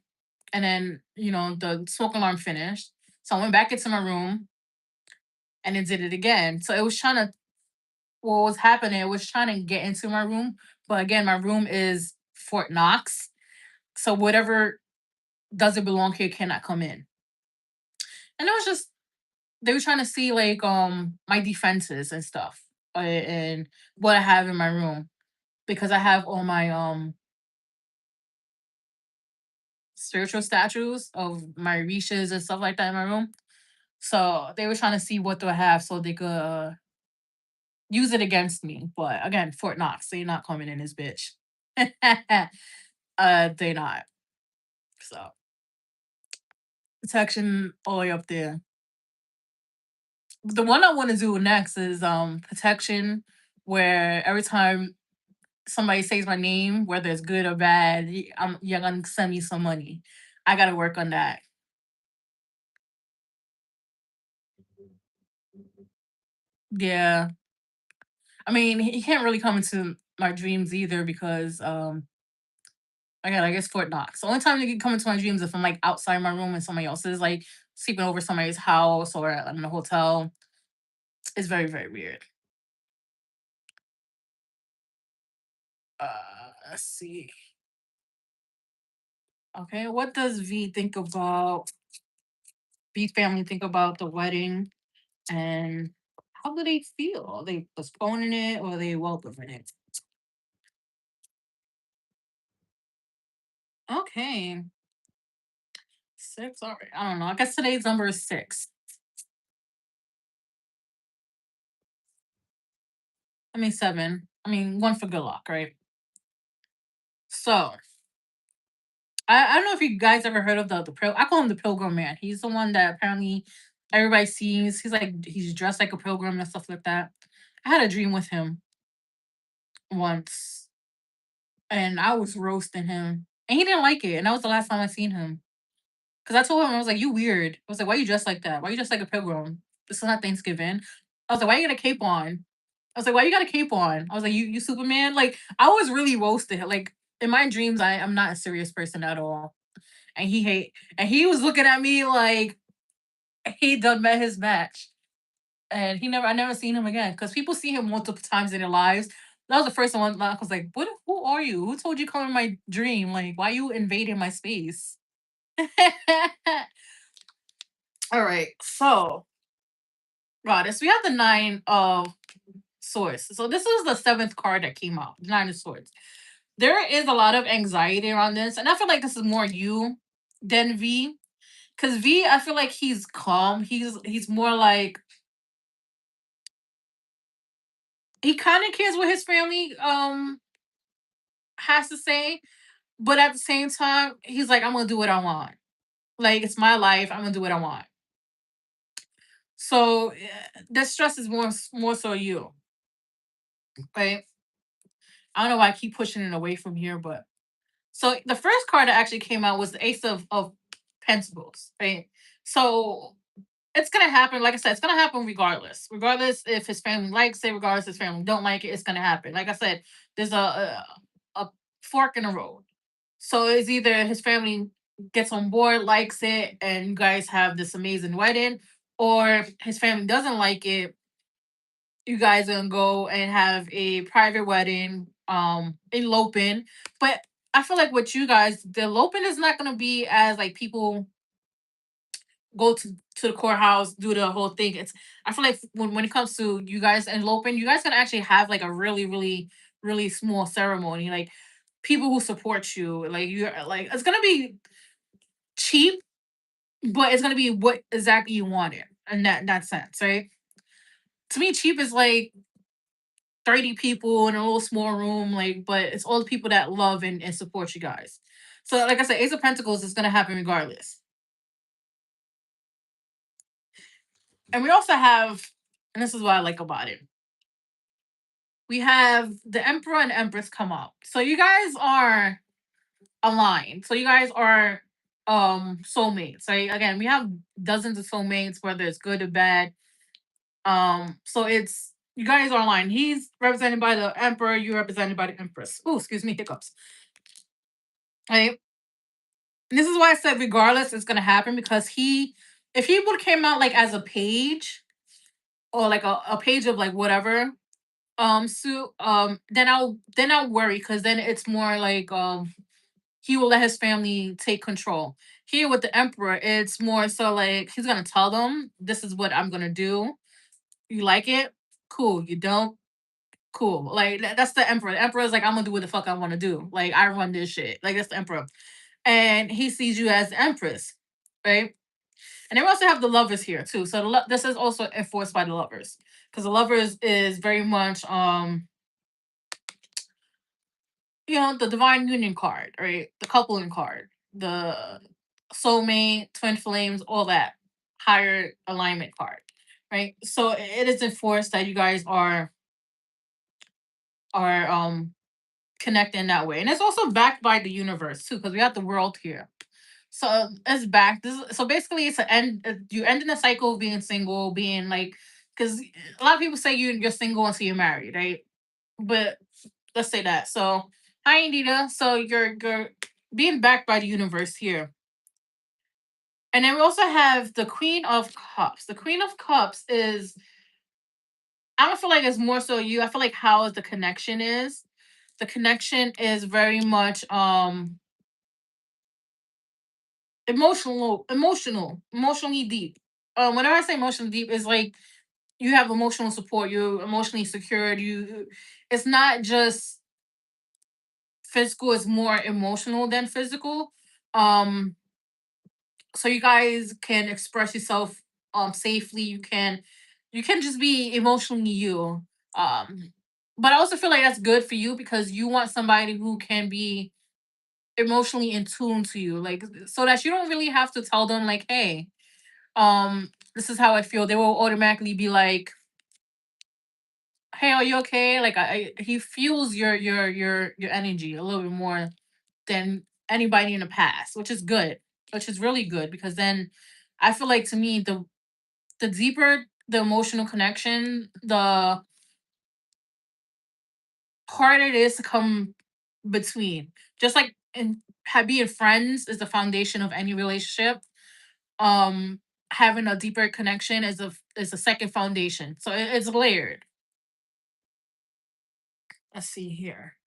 Speaker 1: and then the smoke alarm finished. So I went back into my room, and it did it again. So it was trying to what was happening. It was trying to get into my room, but again, my room is Fort Knox, so whatever doesn't belong here cannot come in. And it was just they were trying to see like my defenses and stuff, and what I have in my room, because I have all my spiritual statues of my rishas and stuff like that in my room. So they were trying to see what do I have so they could use it against me. But again, Fort Knox, they're not coming in this bitch. They not. So protection all the way up there. The one I want to do next is protection, where every time somebody says my name, whether it's good or bad, you're gonna send me some money. I gotta work on that. Yeah. I mean, he can't really come into my dreams either because again, I guess Fort Knox. The only time they can come into my dreams if I'm like outside my room and somebody else is like sleeping over somebody's house or I'm in a hotel. It's very, very weird. Let's see. Okay, what does V family think about the wedding and how do they feel? Are they postponing it or are they welcoming it? Okay. Six. All right. I don't know. I guess today's number is six. I mean seven. I mean one for good luck, right? So I don't know if you guys ever heard of I call him the Pilgrim Man. He's the one that apparently everybody sees. He's dressed like a pilgrim and stuff like that. I had a dream with him once, and I was roasting him, and he didn't like it. And that was the last time I seen him. Cause I told him I was like, "You weird." I was like, "Why you dressed like that? Why you dressed like a pilgrim? This is not Thanksgiving." I was like, "Why you got a cape on?" I was like, "Why you got a cape on?" I was like, "You Superman?" Like I was really roasted. Like in my dreams, I am not a serious person at all. And he was looking at me like he done met his match. And I never seen him again. Because people see him multiple times in their lives. That was the first one I was like, who are you? Who told you to come in my dream? Like, why you invading my space? All right. So Goddess, we have the nine of swords. So this is the seventh card that came out. The nine of swords. There is a lot of anxiety around this, and I feel like this is more you than V. Cause V, I feel like he's calm. He's more like he kind of cares what his family has to say, but at the same time, he's like, I'm gonna do what I want. Like it's my life. I'm gonna do what I want. So that stress is more so you, right? I don't know why I keep pushing it away from here, but so the first card that actually came out was the Ace of Pentacles, right? So it's gonna happen. Like I said, it's gonna happen regardless. Regardless if his family likes it, regardless if his family don't like it, it's gonna happen. Like I said, there's a fork in the road. So it's either his family gets on board, likes it, and you guys have this amazing wedding, or his family doesn't like it. You guys gonna go and have a private wedding, eloping. But I feel like with you guys, the eloping is not gonna be as like people go to the courthouse, do the whole thing. It's I feel like when it comes to you guys eloping, you guys can actually have like a really, really, really small ceremony. Like people who support you, like you're like it's gonna be cheap, but it's gonna be what exactly you wanted in that sense, right? To me, cheap is like 30 people in a little small room, like, but it's all the people that love and support you guys. So, like I said, Ace of Pentacles is gonna happen regardless. And we also have, and this is what I like about it. We have the Emperor and Empress come up. So you guys are aligned. So you guys are soulmates. Right? Again, we have dozens of soulmates, whether it's good or bad. So it's you guys are aligned. He's represented by the Emperor, you're represented by the Empress. Oh, excuse me, hiccups. Right? And this is why I said regardless it's gonna happen because if he would have came out like as a page or like a page of like whatever, so then I'll worry because then it's more like he will let his family take control. Here with the emperor, it's more so like he's gonna tell them this is what I'm gonna do. You like it? Cool. You don't? Cool. Like that's the emperor. The emperor is like I'm gonna do what the fuck I want to do. Like I run this shit. Like that's the emperor, and he sees you as the empress, right? And then we also have the lovers here too. So this is also enforced by the lovers because the lovers is very much the divine union card, right? The coupling card, the soulmate, twin flames, all that higher alignment card, right? So it is enforced that you guys are connecting that way, and it's also backed by the universe too, because we have the world here. So it's back. So basically, it's an end. You end in a cycle of being single, being like because a lot of people say you're single until you're married, right? But let's say that. So hi Anita. So you're being backed by the universe here. And then we also have the Queen of Cups. The Queen of Cups is, I don't feel like it's more so you. I feel like how is the connection is. The connection is very much emotionally deep. Whenever I say emotionally deep, it's like you have emotional support, you're emotionally secured, it's not just physical, it's more emotional than physical. Um so you guys can express yourself safely. You can just be emotionally you. Um but I also feel like that's good for you because you want somebody who can be emotionally in tune to you, like so that you don't really have to tell them like, hey, this is how I feel. They will automatically be like, hey, are you okay? Like he feels your energy a little bit more than anybody in the past, which is good, which is really good because then I feel like to me the deeper the emotional connection, the harder it is to come between. Just like in being friends is the foundation of any relationship. Um, Having a deeper connection is a second foundation. So it's layered. Let's see here.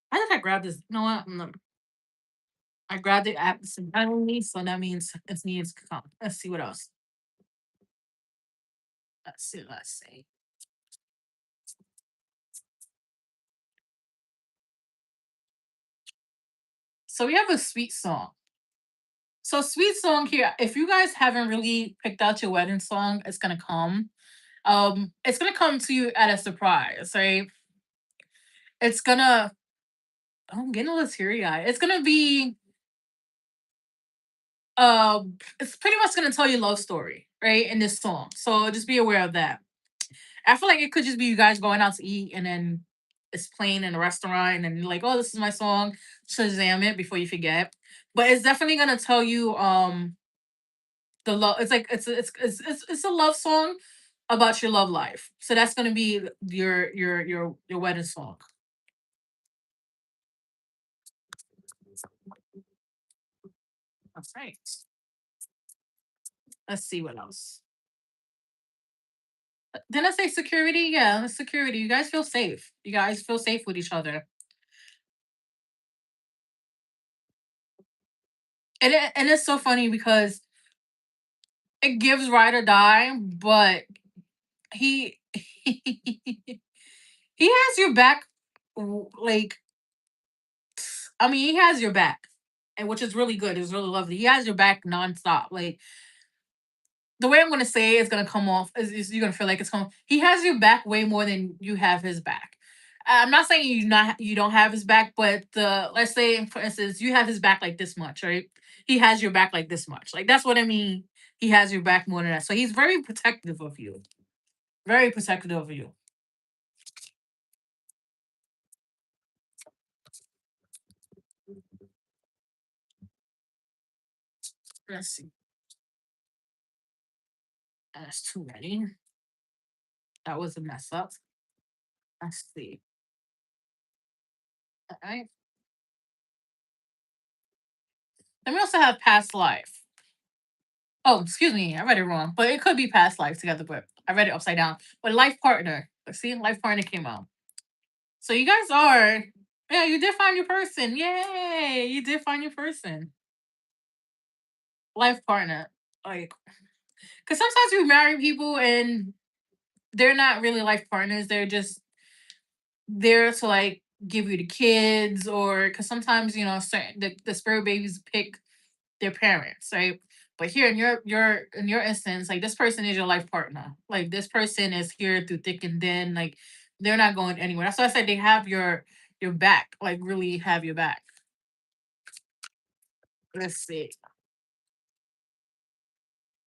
Speaker 1: Why did I grab this? You know what? I grabbed it accidentally, so that means it needs to come. Let's see what else. Let's see. Let's see. So we have a sweet song. So sweet song here. If you guys haven't really picked out your wedding song, it's gonna come. It's gonna come to you at a surprise, right? It's gonna. Oh, I'm getting a little teary eyed. It's gonna be. It's pretty much gonna tell you love story, right? In this song. So just be aware of that. I feel like it could just be you guys going out to eat and then it's playing in a restaurant and then you're like, oh, this is my song. Shazam it before you forget. But it's definitely gonna tell you the love. It's like it's a love song about your love life. So that's gonna be your wedding song. That's right. Let's see what else. Didn't I say security? Yeah, security. You guys feel safe. You guys feel safe with each other. And it's so funny because it gives ride or die, but he he has your back. Like, I mean, he has your back, and which is really good. It's really lovely. He has your back nonstop. Like the way I'm gonna say it's gonna come off is you're gonna feel like it's coming. He has your back way more than you have his back. I'm not saying you don't have his back, but the let's say for instance you have his back like this much, right? He has your back like this much. Like that's what I mean. He has your back more than that. So he's very protective of you. Very protective of you. Let's see. That's too many. That was a mess up. Let's see. All right. Then we also have past life. Oh, excuse me, I read it wrong. But it could be past life together, but I read it upside down. But life partner. Let's see, life partner came out. So you guys are, yeah, you did find your person. Yay! You did find your person. Life partner. Like, because sometimes we marry people and they're not really life partners. They're just there to like give you the kids, or because sometimes certain the spirit babies pick their parents, right? But here in your instance, like this person is your life partner. Like this person is here through thick and thin. Like they're not going anywhere. That's why I said they have your back. Like really have your back. Let's see.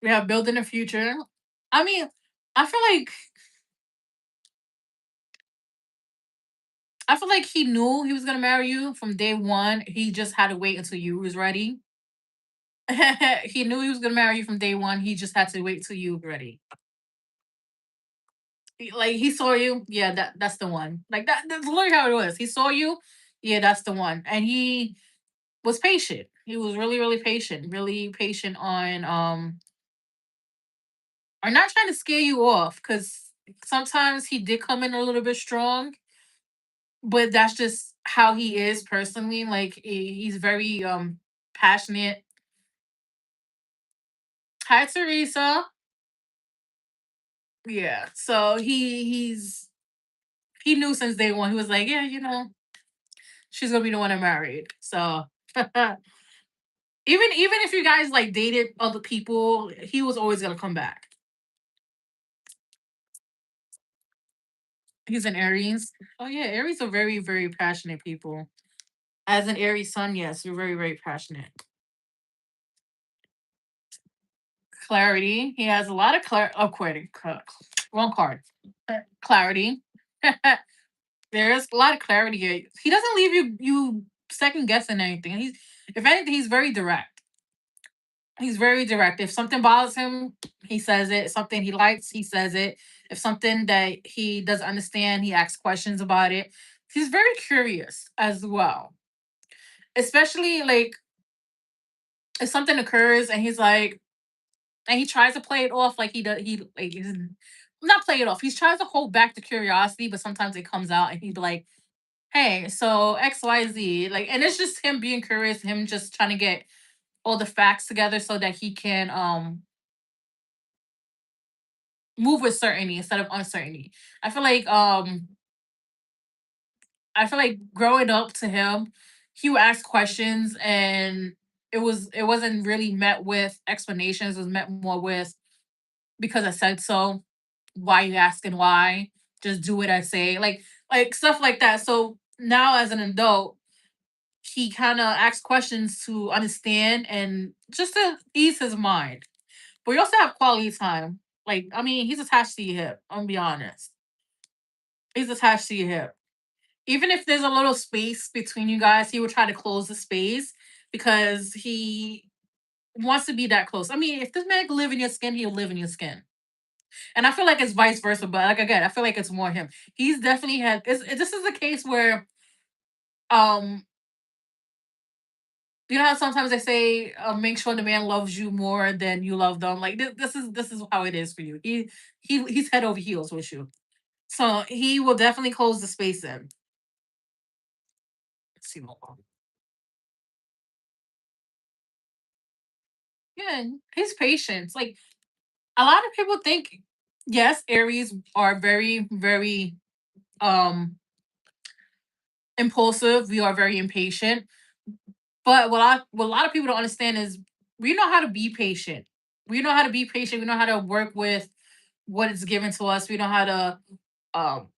Speaker 1: We have building a future. I mean, I feel like I feel like he knew he was gonna marry you from day one. He just had to wait until you was ready. He knew he was gonna marry you from day one. He just had to wait till you were ready. Like he saw you, yeah, that's the one. Like that's literally how it was. He saw you, yeah, that's the one. And he was patient. He was really patient on not trying to scare you off because sometimes he did come in a little bit strong, but that's just how he is personally. Like he's very passionate. Hi Teresa. Yeah. So he knew since day one. He was like, yeah, she's gonna be the one I married. So even if you guys like dated other people, he was always gonna come back. He's an Aries. Oh yeah, Aries are very, very passionate people. As an Aries sun, yes, we're very, very passionate. Clarity. He has a lot of clarity. Wrong card. Clarity. There's a lot of clarity here. He doesn't leave you second guessing anything. If anything, he's very direct. He's very direct. If something bothers him, he says it. Something he likes, he says it. If something that he doesn't understand, he asks questions about it. He's very curious as well. Especially like if something occurs and he's like, and he tries to play it off like he does. He like he's not play it off. He tries to hold back the curiosity, but sometimes it comes out, and he'd be like, "Hey, so X, Y, Z." Like, and it's just him being curious, him just trying to get all the facts together so that he can move with certainty instead of uncertainty. I feel like um I feel like growing up to him, he would ask questions and it wasn't really met with explanations. It was met more with because I said so. Why you asking why? Just do what I say. Like stuff like that. So now as an adult, he kind of asks questions to understand and just to ease his mind. But we also have quality time. Like, I mean, he's attached to your hip. I'm gonna be honest. He's attached to your hip. Even if there's a little space between you guys, he will try to close the space because he wants to be that close. I mean, if this man can live in your skin, he'll live in your skin. And I feel like it's vice versa, but like again, I feel like it's more him. He's definitely had. This is a case where, um, you know how sometimes they say, make sure the man loves you more than you love them. Like this is how it is for you. He's head over heels with you, so he will definitely close the space in. Let's see more. Yeah, his patience. Like a lot of people think, yes, Aries are very, very impulsive. We are very impatient. But what a lot of people don't understand is we know how to be patient. We know how to be patient. We know how to work with what is given to us. We know how to um,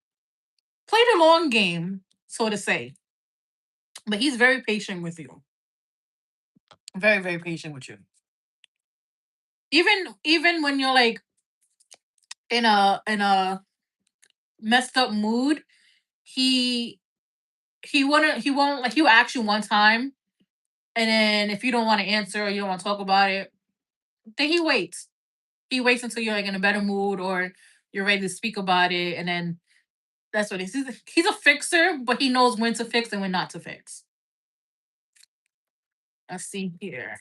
Speaker 1: play the long game, so to say. But he's very patient with you. Very, very patient with you. Even when you're like in a messed up mood, he he won't like he'll ask you one time, and then if you don't want to answer or you don't want to talk about it, then he waits. He waits until you're like in a better mood or you're ready to speak about it, and then that's what he's a fixer, but he knows when to fix and when not to fix. Let's see here.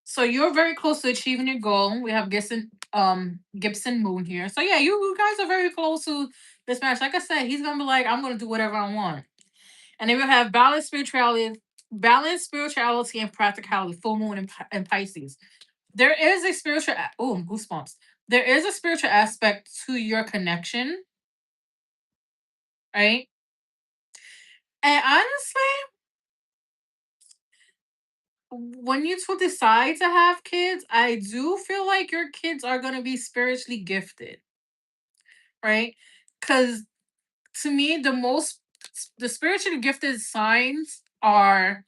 Speaker 1: So you're very close to achieving your goal. We have Gibson Moon here. So yeah, you guys are very close to this match. Like I said, he's gonna be like, I'm gonna do whatever I want. And then we have balance spirituality and practicality, full moon and Pisces. There is a oh, goosebumps. There is a spiritual aspect to your connection, right? And honestly, when you two decide to have kids, I do feel like your kids are gonna be spiritually gifted, right? Because to me, the spiritually gifted signs are,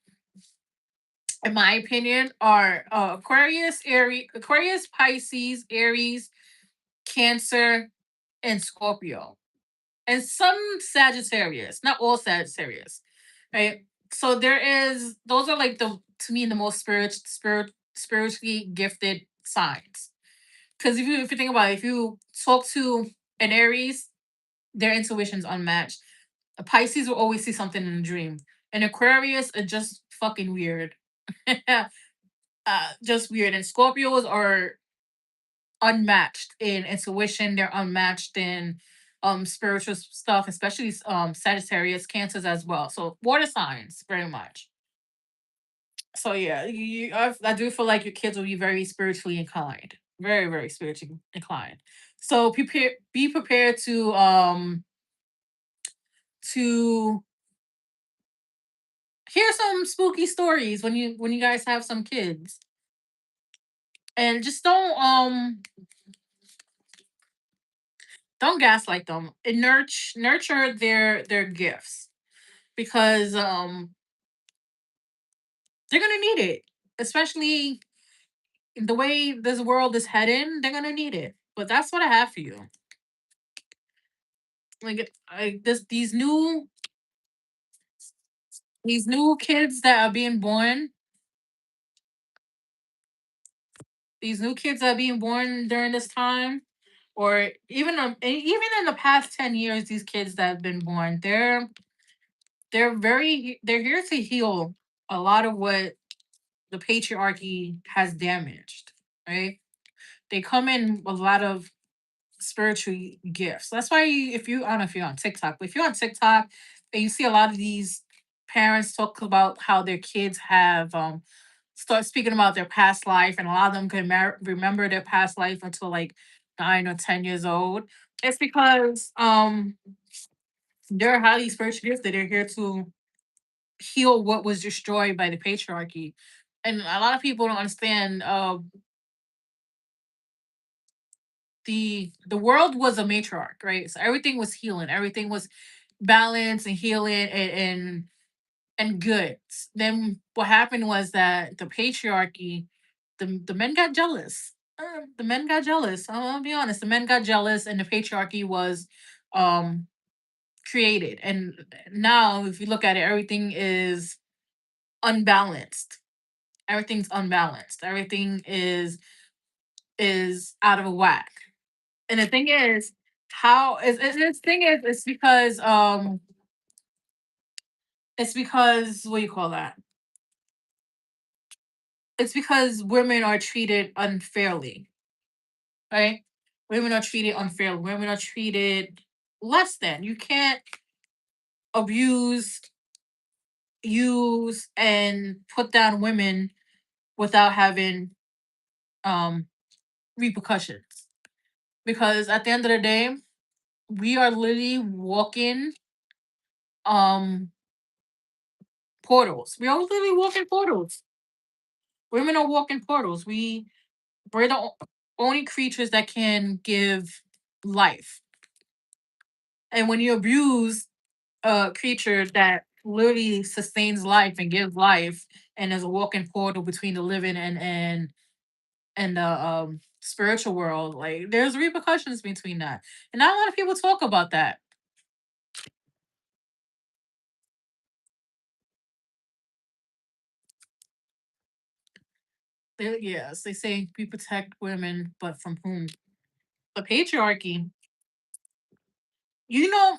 Speaker 1: in my opinion, are Aquarius, Pisces, Aries, Cancer, and Scorpio, and some Sagittarius. Not all Sagittarius, right? So there is those are like the to me the most spiritually gifted signs. Because if you think about it, if you talk to an Aries, their intuition's unmatched. A Pisces will always see something in a dream. An Aquarius are just fucking weird. Just weird. And Scorpios are unmatched in intuition. They're unmatched in spiritual stuff, especially Sagittarius, Cancers as well. So water signs, very much. So yeah, I do feel like your kids will be very spiritually inclined, very very spiritually inclined. So be prepared to hear some spooky stories when you guys have some kids, and just don't gaslight them. And nurture their gifts, because they're gonna need it, especially the way this world is heading. They're gonna need it. But that's what I have for you. Like these new kids that are being born, these new kids that are being born during this time, or even in the past 10 years, these kids that have been born, they're here to heal a lot of what the patriarchy has damaged. Right? They come in with a lot of spiritual gifts. That's why if you I don't know if you're on TikTok, but if you're on TikTok and you see a lot of these parents talk about how their kids have start speaking about their past life, and a lot of them can remember their past life until like 9 or 10 years old. It's because they're highly spiritual gifted. They're here to heal what was destroyed by the patriarchy. And a lot of people don't understand the world was a matriarch, right? So everything was healing, everything was balance and healing and good. Then what happened was that the patriarchy, the men got jealous. The men got jealous. I'll be honest. The men got jealous, and the patriarchy was um created. And now, if you look at it, everything is unbalanced. Everything's unbalanced. Everything is out of whack. And the thing is, this thing is, it's because what do you call that? It's because women are treated unfairly, right? Women are treated unfairly. Women are treated less than. You can't abuse, use, and put down women without having um repercussions. Because at the end of the day, we are literally walking um portals. We are literally walking portals. Women are walking portals. We're the only creatures that can give life. And when you abuse a creature that literally sustains life and gives life, and is a walking portal between the living and the spiritual world, like there's repercussions between that. And not a lot of people talk about that. Yes, they say we protect women, but from whom? The patriarchy. You know,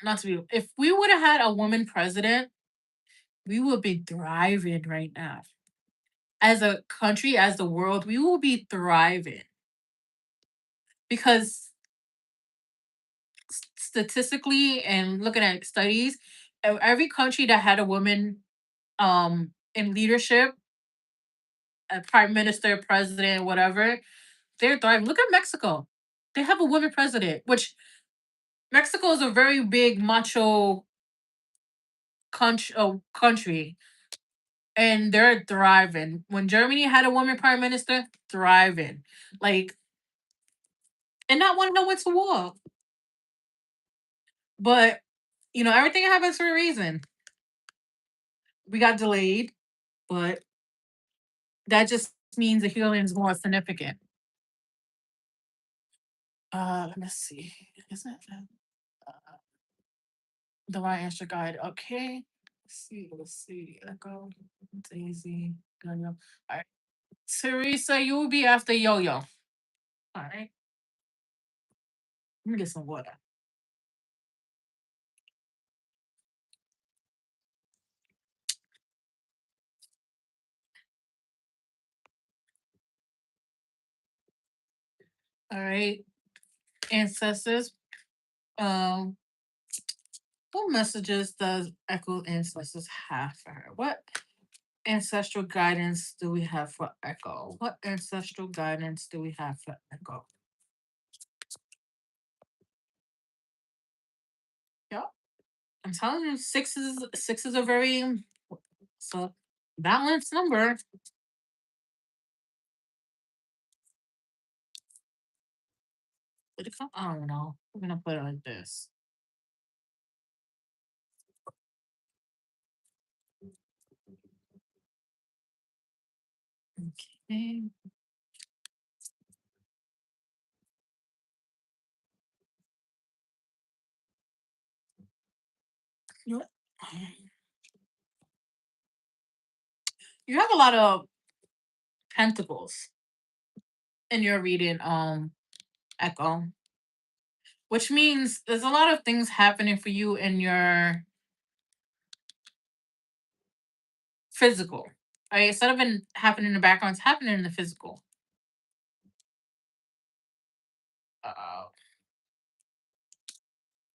Speaker 1: not to be. If we would have had a woman president, we would be thriving right now. As a country, as the world, we will be thriving because statistically and looking at studies, every country that had a woman in leadership, a prime minister, president, whatever, they're thriving. Look at Mexico. They have a woman president, which Mexico is a very big macho country, and they're thriving. When Germany had a woman prime minister, thriving. Like, and not wanting to went to war. But everything happens for a reason. We got delayed, but that just means the healing is more significant. Let's see. Isn't it the right answer guide? Okay. Let's see. Let's see. Echo, Daisy, Gunyo. All right. Teresa, you will be after Yo Yo. All right. Let me get some water. All right. Ancestors. Um, what messages does Echo Ancestors have for her? What ancestral guidance do we have for Echo? What ancestral guidance do we have for Echo? Yeah, I'm telling you, six is a very so balanced number. But if I don't know, I'm gonna put it like this. Okay. You you have a lot of pentacles in your reading, Echo, which means there's a lot of things happening for you in your physical. Right? Instead of in happening in the background, it's happening in the physical. Uh,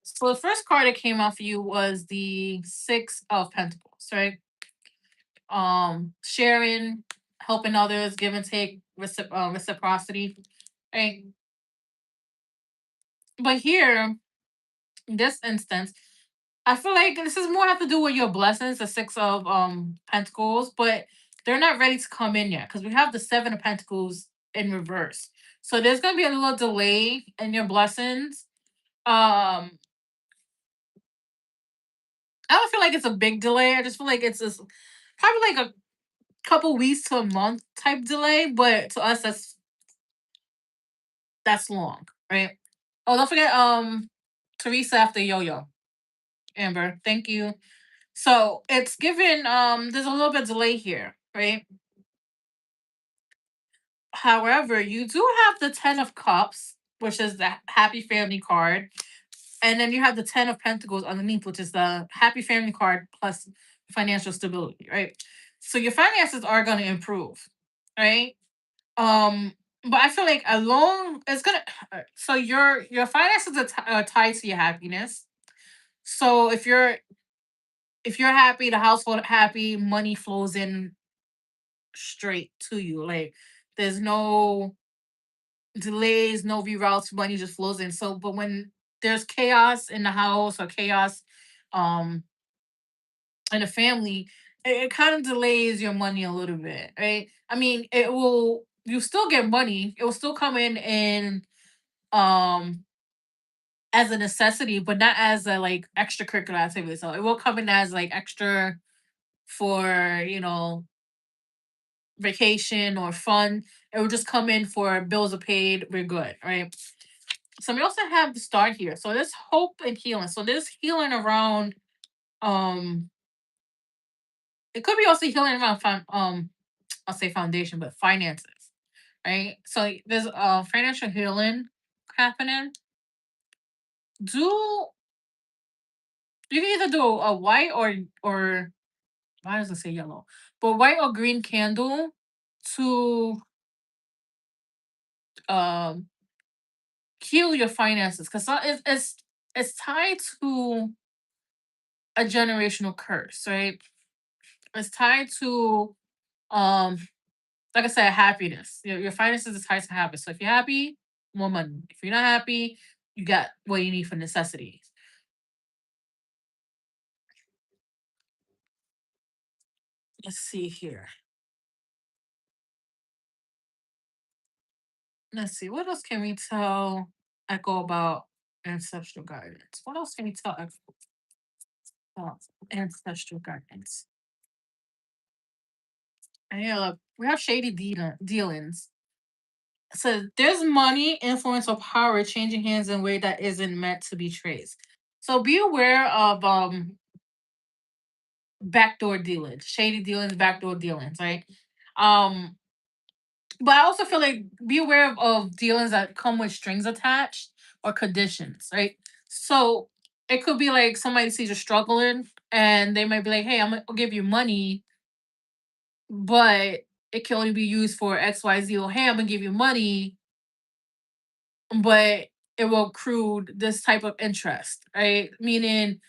Speaker 1: so the first card that came off you was the Six of Pentacles, right? Sharing, helping others, give and take, reciprocity, right? But here, in this instance, I feel like this is more have to do with your blessings, the Six of Pentacles, but they're not ready to come in yet because we have the Seven of Pentacles in reverse. So there's gonna be a little delay in your blessings. I don't feel like it's a big delay. I just feel like it's just probably like a couple weeks to a month type delay, but to us that's long, right? Oh, don't forget Teresa after Yo Yo. Amber, thank you. So it's given there's a little bit delay here, right? However, you do have the Ten of Cups, which is the happy family card, and then you have the Ten of Pentacles underneath, which is the happy family card plus financial stability, right? So your finances are going to improve, right? Um, but I feel like along it's gonna. So your finances are tied to your happiness. So if you're happy, the household happy, money flows in straight to you. Like there's no delays, no reroutes, money just flows in. So, but when there's chaos in the house or chaos, um, in the family, it kind of delays your money a little bit, right? I mean, it will. You still get money. It will still come in um as a necessity, but not as a like extracurricular activity. So it will come in as like extra for vacation or fun. It will just come in for bills are paid. We're good, right? So we also have the start here. So there's hope and healing. So there's healing around um it could be also healing around I'll say foundation, but finances, right? So there's financial healing happening. Do you can either do a white or why does it say yellow? But white or green candle to um heal your finances because it's tied to a generational curse, right? It's tied to um like I said, happiness. Your finances is tied to happiness. So if you're happy, more money. If you're not happy, you got what you need for necessities. Let's see here. Let's see. What else can we tell Echo about ancestral guidance? What else can we tell Echo about ancestral guidance? And yeah, look, we have shady dealings. So there's money, influence, or power changing hands in a way that isn't meant to be traced. So be aware of backdoor dealings, shady dealings, backdoor dealings, right? Um, But I also feel like be aware of dealings that come with strings attached or conditions, right? So it could be like somebody sees you're struggling and they might be like, hey, I'm gonna give you money, but it can only be used for XYZ. Or hey, I'm gonna give you money, but it will accrue this type of interest, right? Meaning,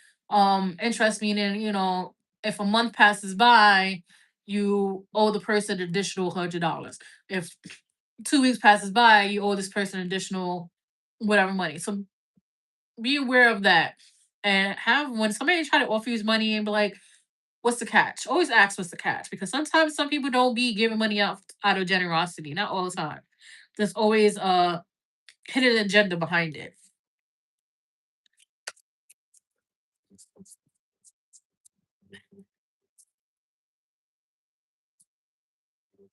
Speaker 1: interest meaning, if a month passes by, you owe the person additional $100. If 2 weeks passes by, you owe this person additional whatever money. So be aware of that. And have when somebody try to offer you money and be like, what's the catch? Always ask what's the catch. Because sometimes some people don't be giving money out of generosity. Not all the time. There's always a hidden agenda behind it.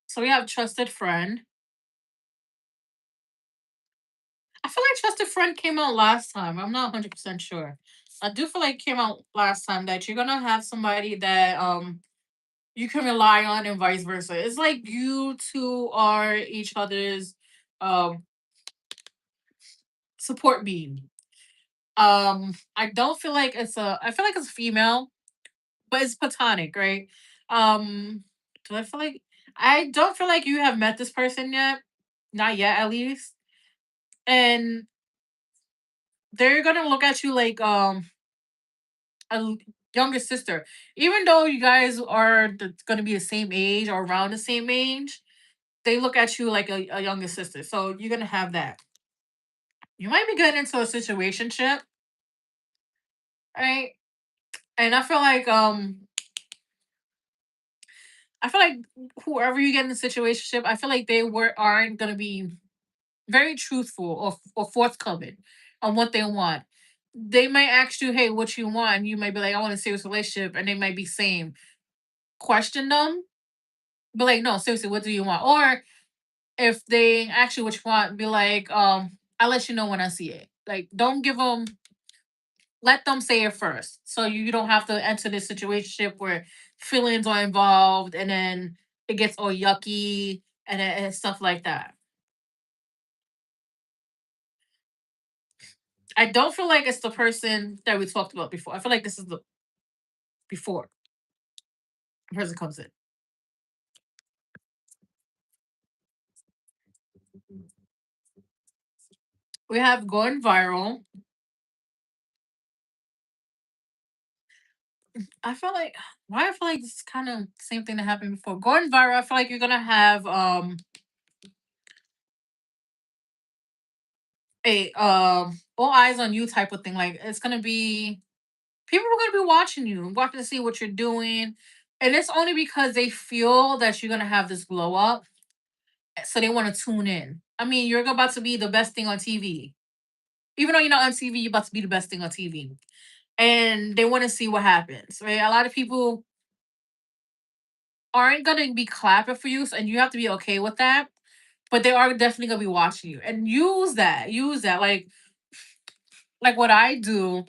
Speaker 1: So we have trusted friend. I feel like trusted friend came out last time. I'm not 100% sure. I do feel like it came out last time that you're gonna have somebody that you can rely on and vice versa. It's like you two are each other's um support beam. I don't feel like I feel like it's female, but it's platonic, right? Um do I feel like I don't feel like you have met this person yet. Not yet at least. And they're gonna look at you like younger sister. Even though you guys are gonna be the same age or around the same age, they look at you like a younger sister. So you're gonna have that. You might be getting into a situationship, right? And I feel like whoever you get in a situationship, I feel like they aren't gonna be very truthful or forthcoming on what they want. They might ask you, hey, what you want? And you might be like, I want a serious relationship, and they might be saying, question them, but like, no, seriously, what do you want? Or if they ask you what you want, be like, I'll let you know when I see it. Like, don't give them let them say it first. So you don't have to enter this situation where feelings are involved and then it gets all yucky and stuff like that. I don't feel like it's the person that we talked about before. I feel like this is the before the person comes in. We have going viral. I feel like why I feel like this is kind of same thing that happened before. Going viral, I feel like you're gonna have a all eyes on you type of thing. Like it's gonna be people are gonna be watching you, watching to see what you're doing. And it's only because they feel that you're gonna have this glow up. So they want to tune in. I mean, you're about to be the best thing on TV. Even though you're not on TV, you're about to be the best thing on TV. And they want to see what happens. Right? A lot of people aren't gonna be clapping for you, and you have to be okay with that. But they are definitely gonna be watching you. And use that. Use that. Like what I do,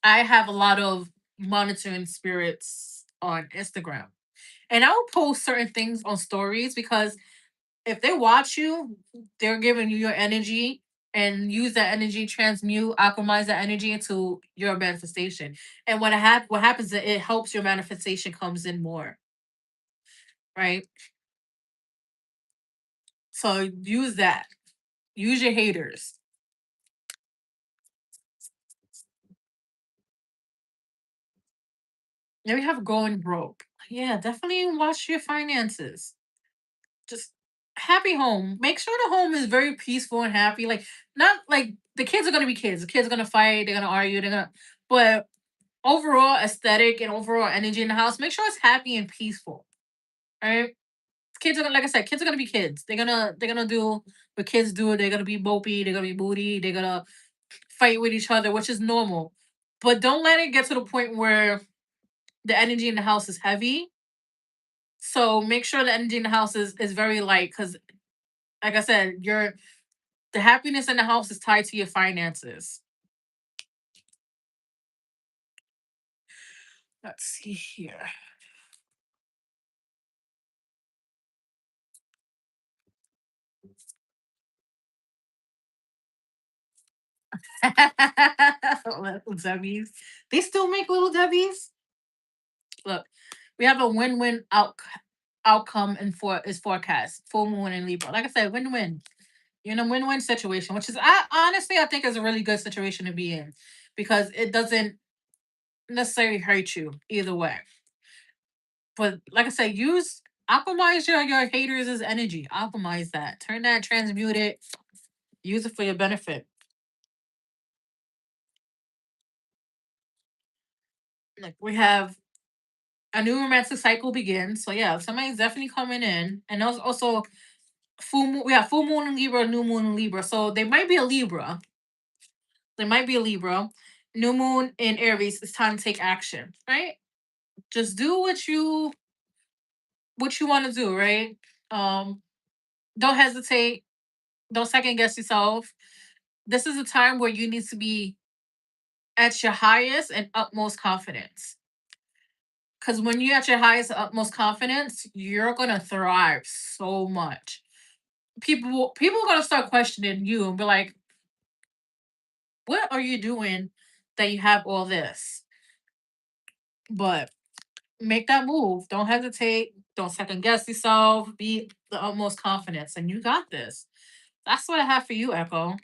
Speaker 1: I have a lot of monitoring spirits on Instagram. And I'll post certain things on stories because if they watch you, they're giving you your energy and use that energy, transmute, alchemize that energy into your manifestation. And what happens is it helps your manifestation comes in more, right? So use that. Use your haters. Then we have going broke. Yeah, definitely watch your finances. Just happy home. Make sure the home is very peaceful and happy. Like not like the kids are gonna be kids. The kids are gonna fight. They're gonna argue. But overall aesthetic and overall energy in the house. Make sure it's happy and peaceful. Right? Kids are gonna, like I said, kids are gonna be kids. They're gonna do what kids do. They're gonna be mopey. They're gonna be moody. They're gonna fight with each other, which is normal. But don't let it get to the point where the energy in the house is heavy. So make sure the energy in the house is very light because like I said, the happiness in the house is tied to your finances. Let's see here. Little Debbie's. They still make little Debbie's. Look, we have a win-win outcome and for is forecast. Full moon in Libra. Like I said, win-win. You're in a win-win situation, which is honestly I think is a really good situation to be in because it doesn't necessarily hurt you either way. But like I said, use optimize your haters' as energy. Optimize that. Turn that, transmute it, use it for your benefit. Like we have a new romantic cycle begins. So yeah, somebody's definitely coming in. And also full moon we have full moon in Libra, new moon in Libra. So they might be a Libra. They might be a Libra. New moon in Aries. It's time to take action, right? Just do what you want to do, right? Um, don't hesitate. Don't second guess yourself. This is a time where you need to be at your highest and utmost confidence. Because when you're at your highest and utmost confidence, you're gonna thrive so much. People are gonna start questioning you and be like, "What are you doing that you have all this?" But make that move. Don't hesitate. Don't second guess yourself. Be the utmost confidence, and you got this. That's what I have for you, Echo.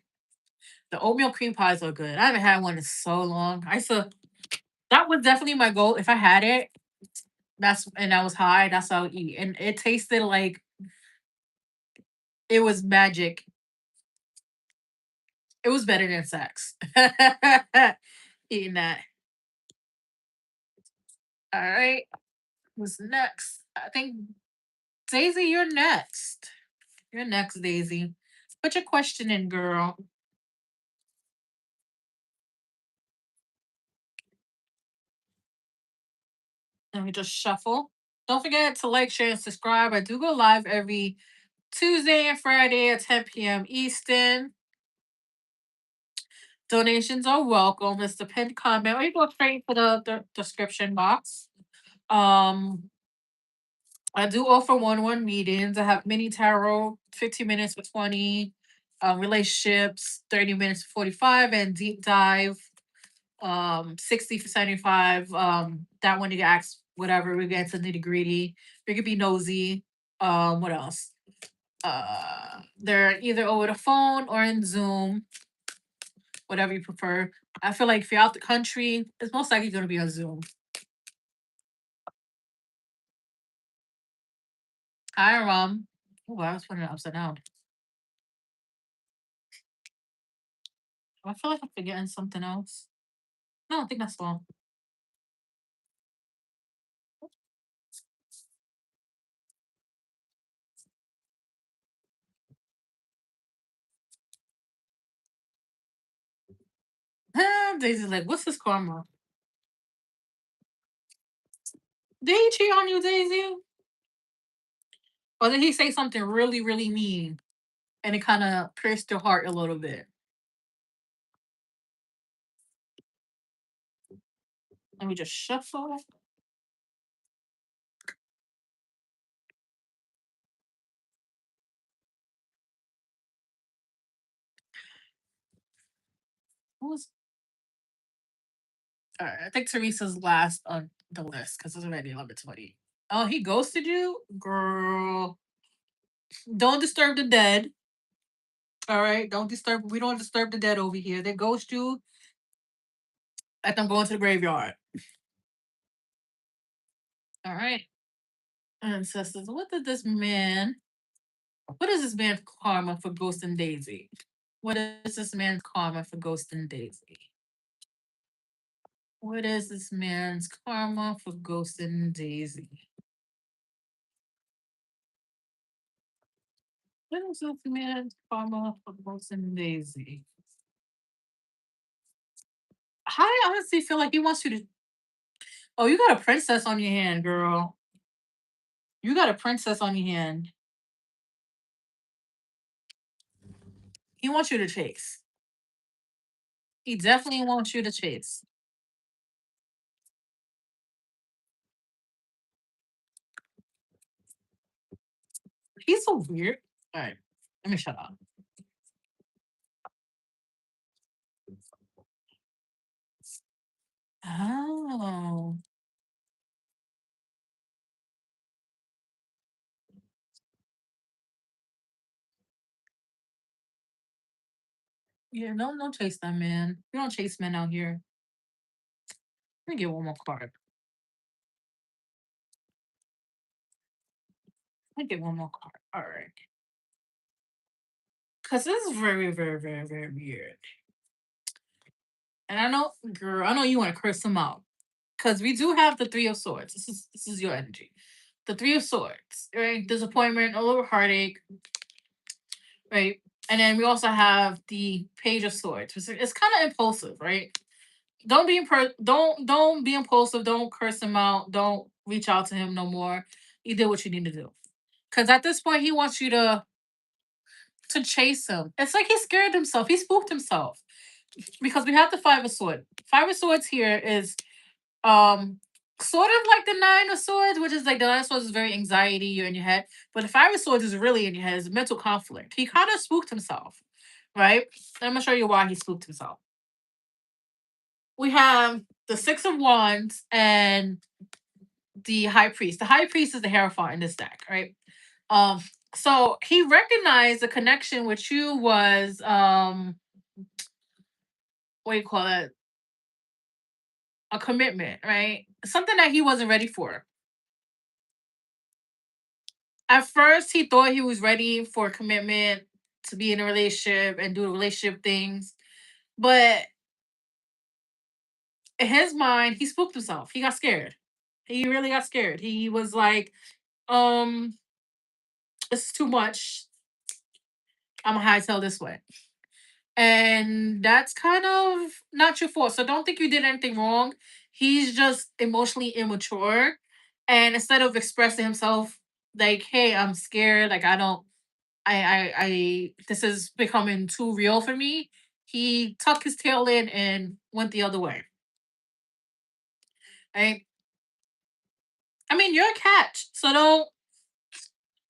Speaker 1: The oatmeal cream pies are good. I haven't had one in so long. I used to. That was definitely my goal. If I had it, and I was high. That's how I would eat, and it tasted like it was magic. It was better than sex. Eating that. All right. Who's next? I think Daisy, you're next. You're next, Daisy. Put your question in, girl. Let me just shuffle. Don't forget to like, share, and subscribe. I do go live every Tuesday and Friday at 10 p.m. Eastern. Donations are welcome. It's the pinned comment. Or you go straight to the description box. Um, I do offer one-on-one meetings. I have mini tarot, 15 minutes for 20, relationships, 30 minutes for 45, and deep dive, 60 for 75. That one you can ask whatever, we get to nitty-gritty. We could be nosy. What else? They're either over the phone or in Zoom, whatever you prefer. I feel like if you're out the country, it's most likely gonna be on Zoom. Hi, Rom. Oh, I was putting it upside down. I feel like I'm forgetting something else. No, I think that's all. Daisy's like, what's his karma? Did he cheat on you, Daisy? Or did he say something really, really mean and it kind of pierced your heart a little bit? Let me just shuffle. Who's all right? I think Teresa's last on the list because it's already 11:20. Oh, he ghosted you, girl. Don't disturb the dead. All right, don't disturb. We don't disturb the dead over here. They ghost you. Let them go into the graveyard. All right, ancestors. What did this man? What is this man's karma for ghosting Daisy? What is this man's karma for ghosting Daisy? What is this man's karma for ghosting Daisy? What is this man's karma for ghosting Daisy? I honestly feel like he wants you to. Oh, you got a princess on your hand, girl. You got a princess on your hand. He wants you to chase. He definitely wants you to chase. He's so weird. All right, let me shut up. Oh. Yeah, don't chase that man. We don't chase men out here. Let me get one more card. Let me get one more card. All right. Because this is very, very, very, very weird. And I know, girl, I know you want to curse him out. Because we do have the Three of Swords. This is your energy. The Three of Swords, right? Disappointment, a little heartache, right? And then we also have the Page of Swords. It's kind of impulsive, right? Don't be impulsive. Don't curse him out. Don't reach out to him no more. You did what you need to do. Because at this point, he wants you to chase him. It's like he scared himself. He spooked himself. Because we have the Five of Swords. Five of Swords here is um sort of like the Nine of Swords, which is like the Nine of Swords is very anxiety, you're in your head. But the Five of Swords is really in your head, it's mental conflict. He kind of spooked himself, right? And I'm gonna show you why he spooked himself. We have the Six of Wands and the High Priest. The High Priest is the Hierophant in this deck, right? Um, so he recognized the connection with you was what do you call it? A commitment, right? Something that he wasn't ready for. At first, he thought he was ready for commitment to be in a relationship and do relationship things, but in his mind, he spooked himself. He got scared. He really got scared. He was like, um, "This is too much. I'm gonna hightail this way." And that's kind of not your fault. So don't think you did anything wrong. He's just emotionally immature. And instead of expressing himself like, hey, I'm scared, like I don't this is becoming too real for me. He tucked his tail in and went the other way. Right? I mean, you're a catch, so don't.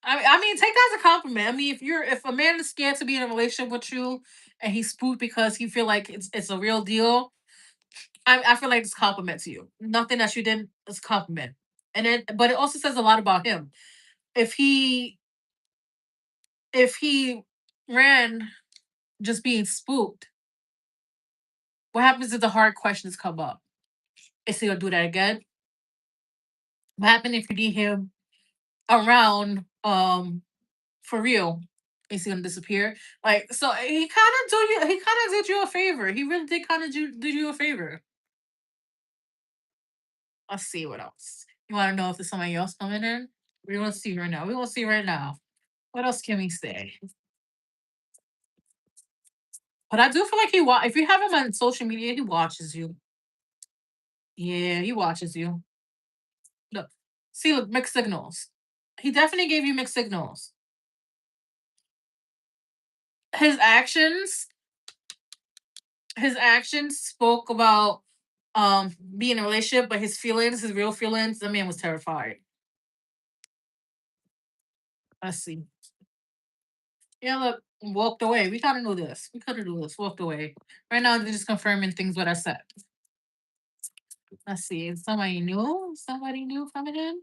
Speaker 1: I mean, take that as a compliment. I mean, if a man is scared to be in a relationship with you, and he's spooked because he feel like it's a real deal, I feel like it's a compliment to you. Nothing that you did is a compliment, and but it also says a lot about him. If he if he ran just being spooked, what happens if the hard questions come up? Is he gonna do that again? What happened if you need him around for real? Is he gonna disappear? Like so he kind of did you a favor. He really did kind of did you a favor. Let's see what else. You wanna know if there's somebody else coming in? We wanna see right now. We wanna see right now. What else can we say? But I do feel like if you have him on social media, he watches you. Yeah, he watches you. Look. See, look, mixed signals. He definitely gave you mixed signals. His actions his actions spoke about being in a relationship, but his feelings, his real feelings, the man was terrified. Let's see. Yeah, look, walked away. We gotta do this. We could have do this. Walked away. Right now, they're just confirming things what I said. Let's see. Somebody new? Somebody new coming in?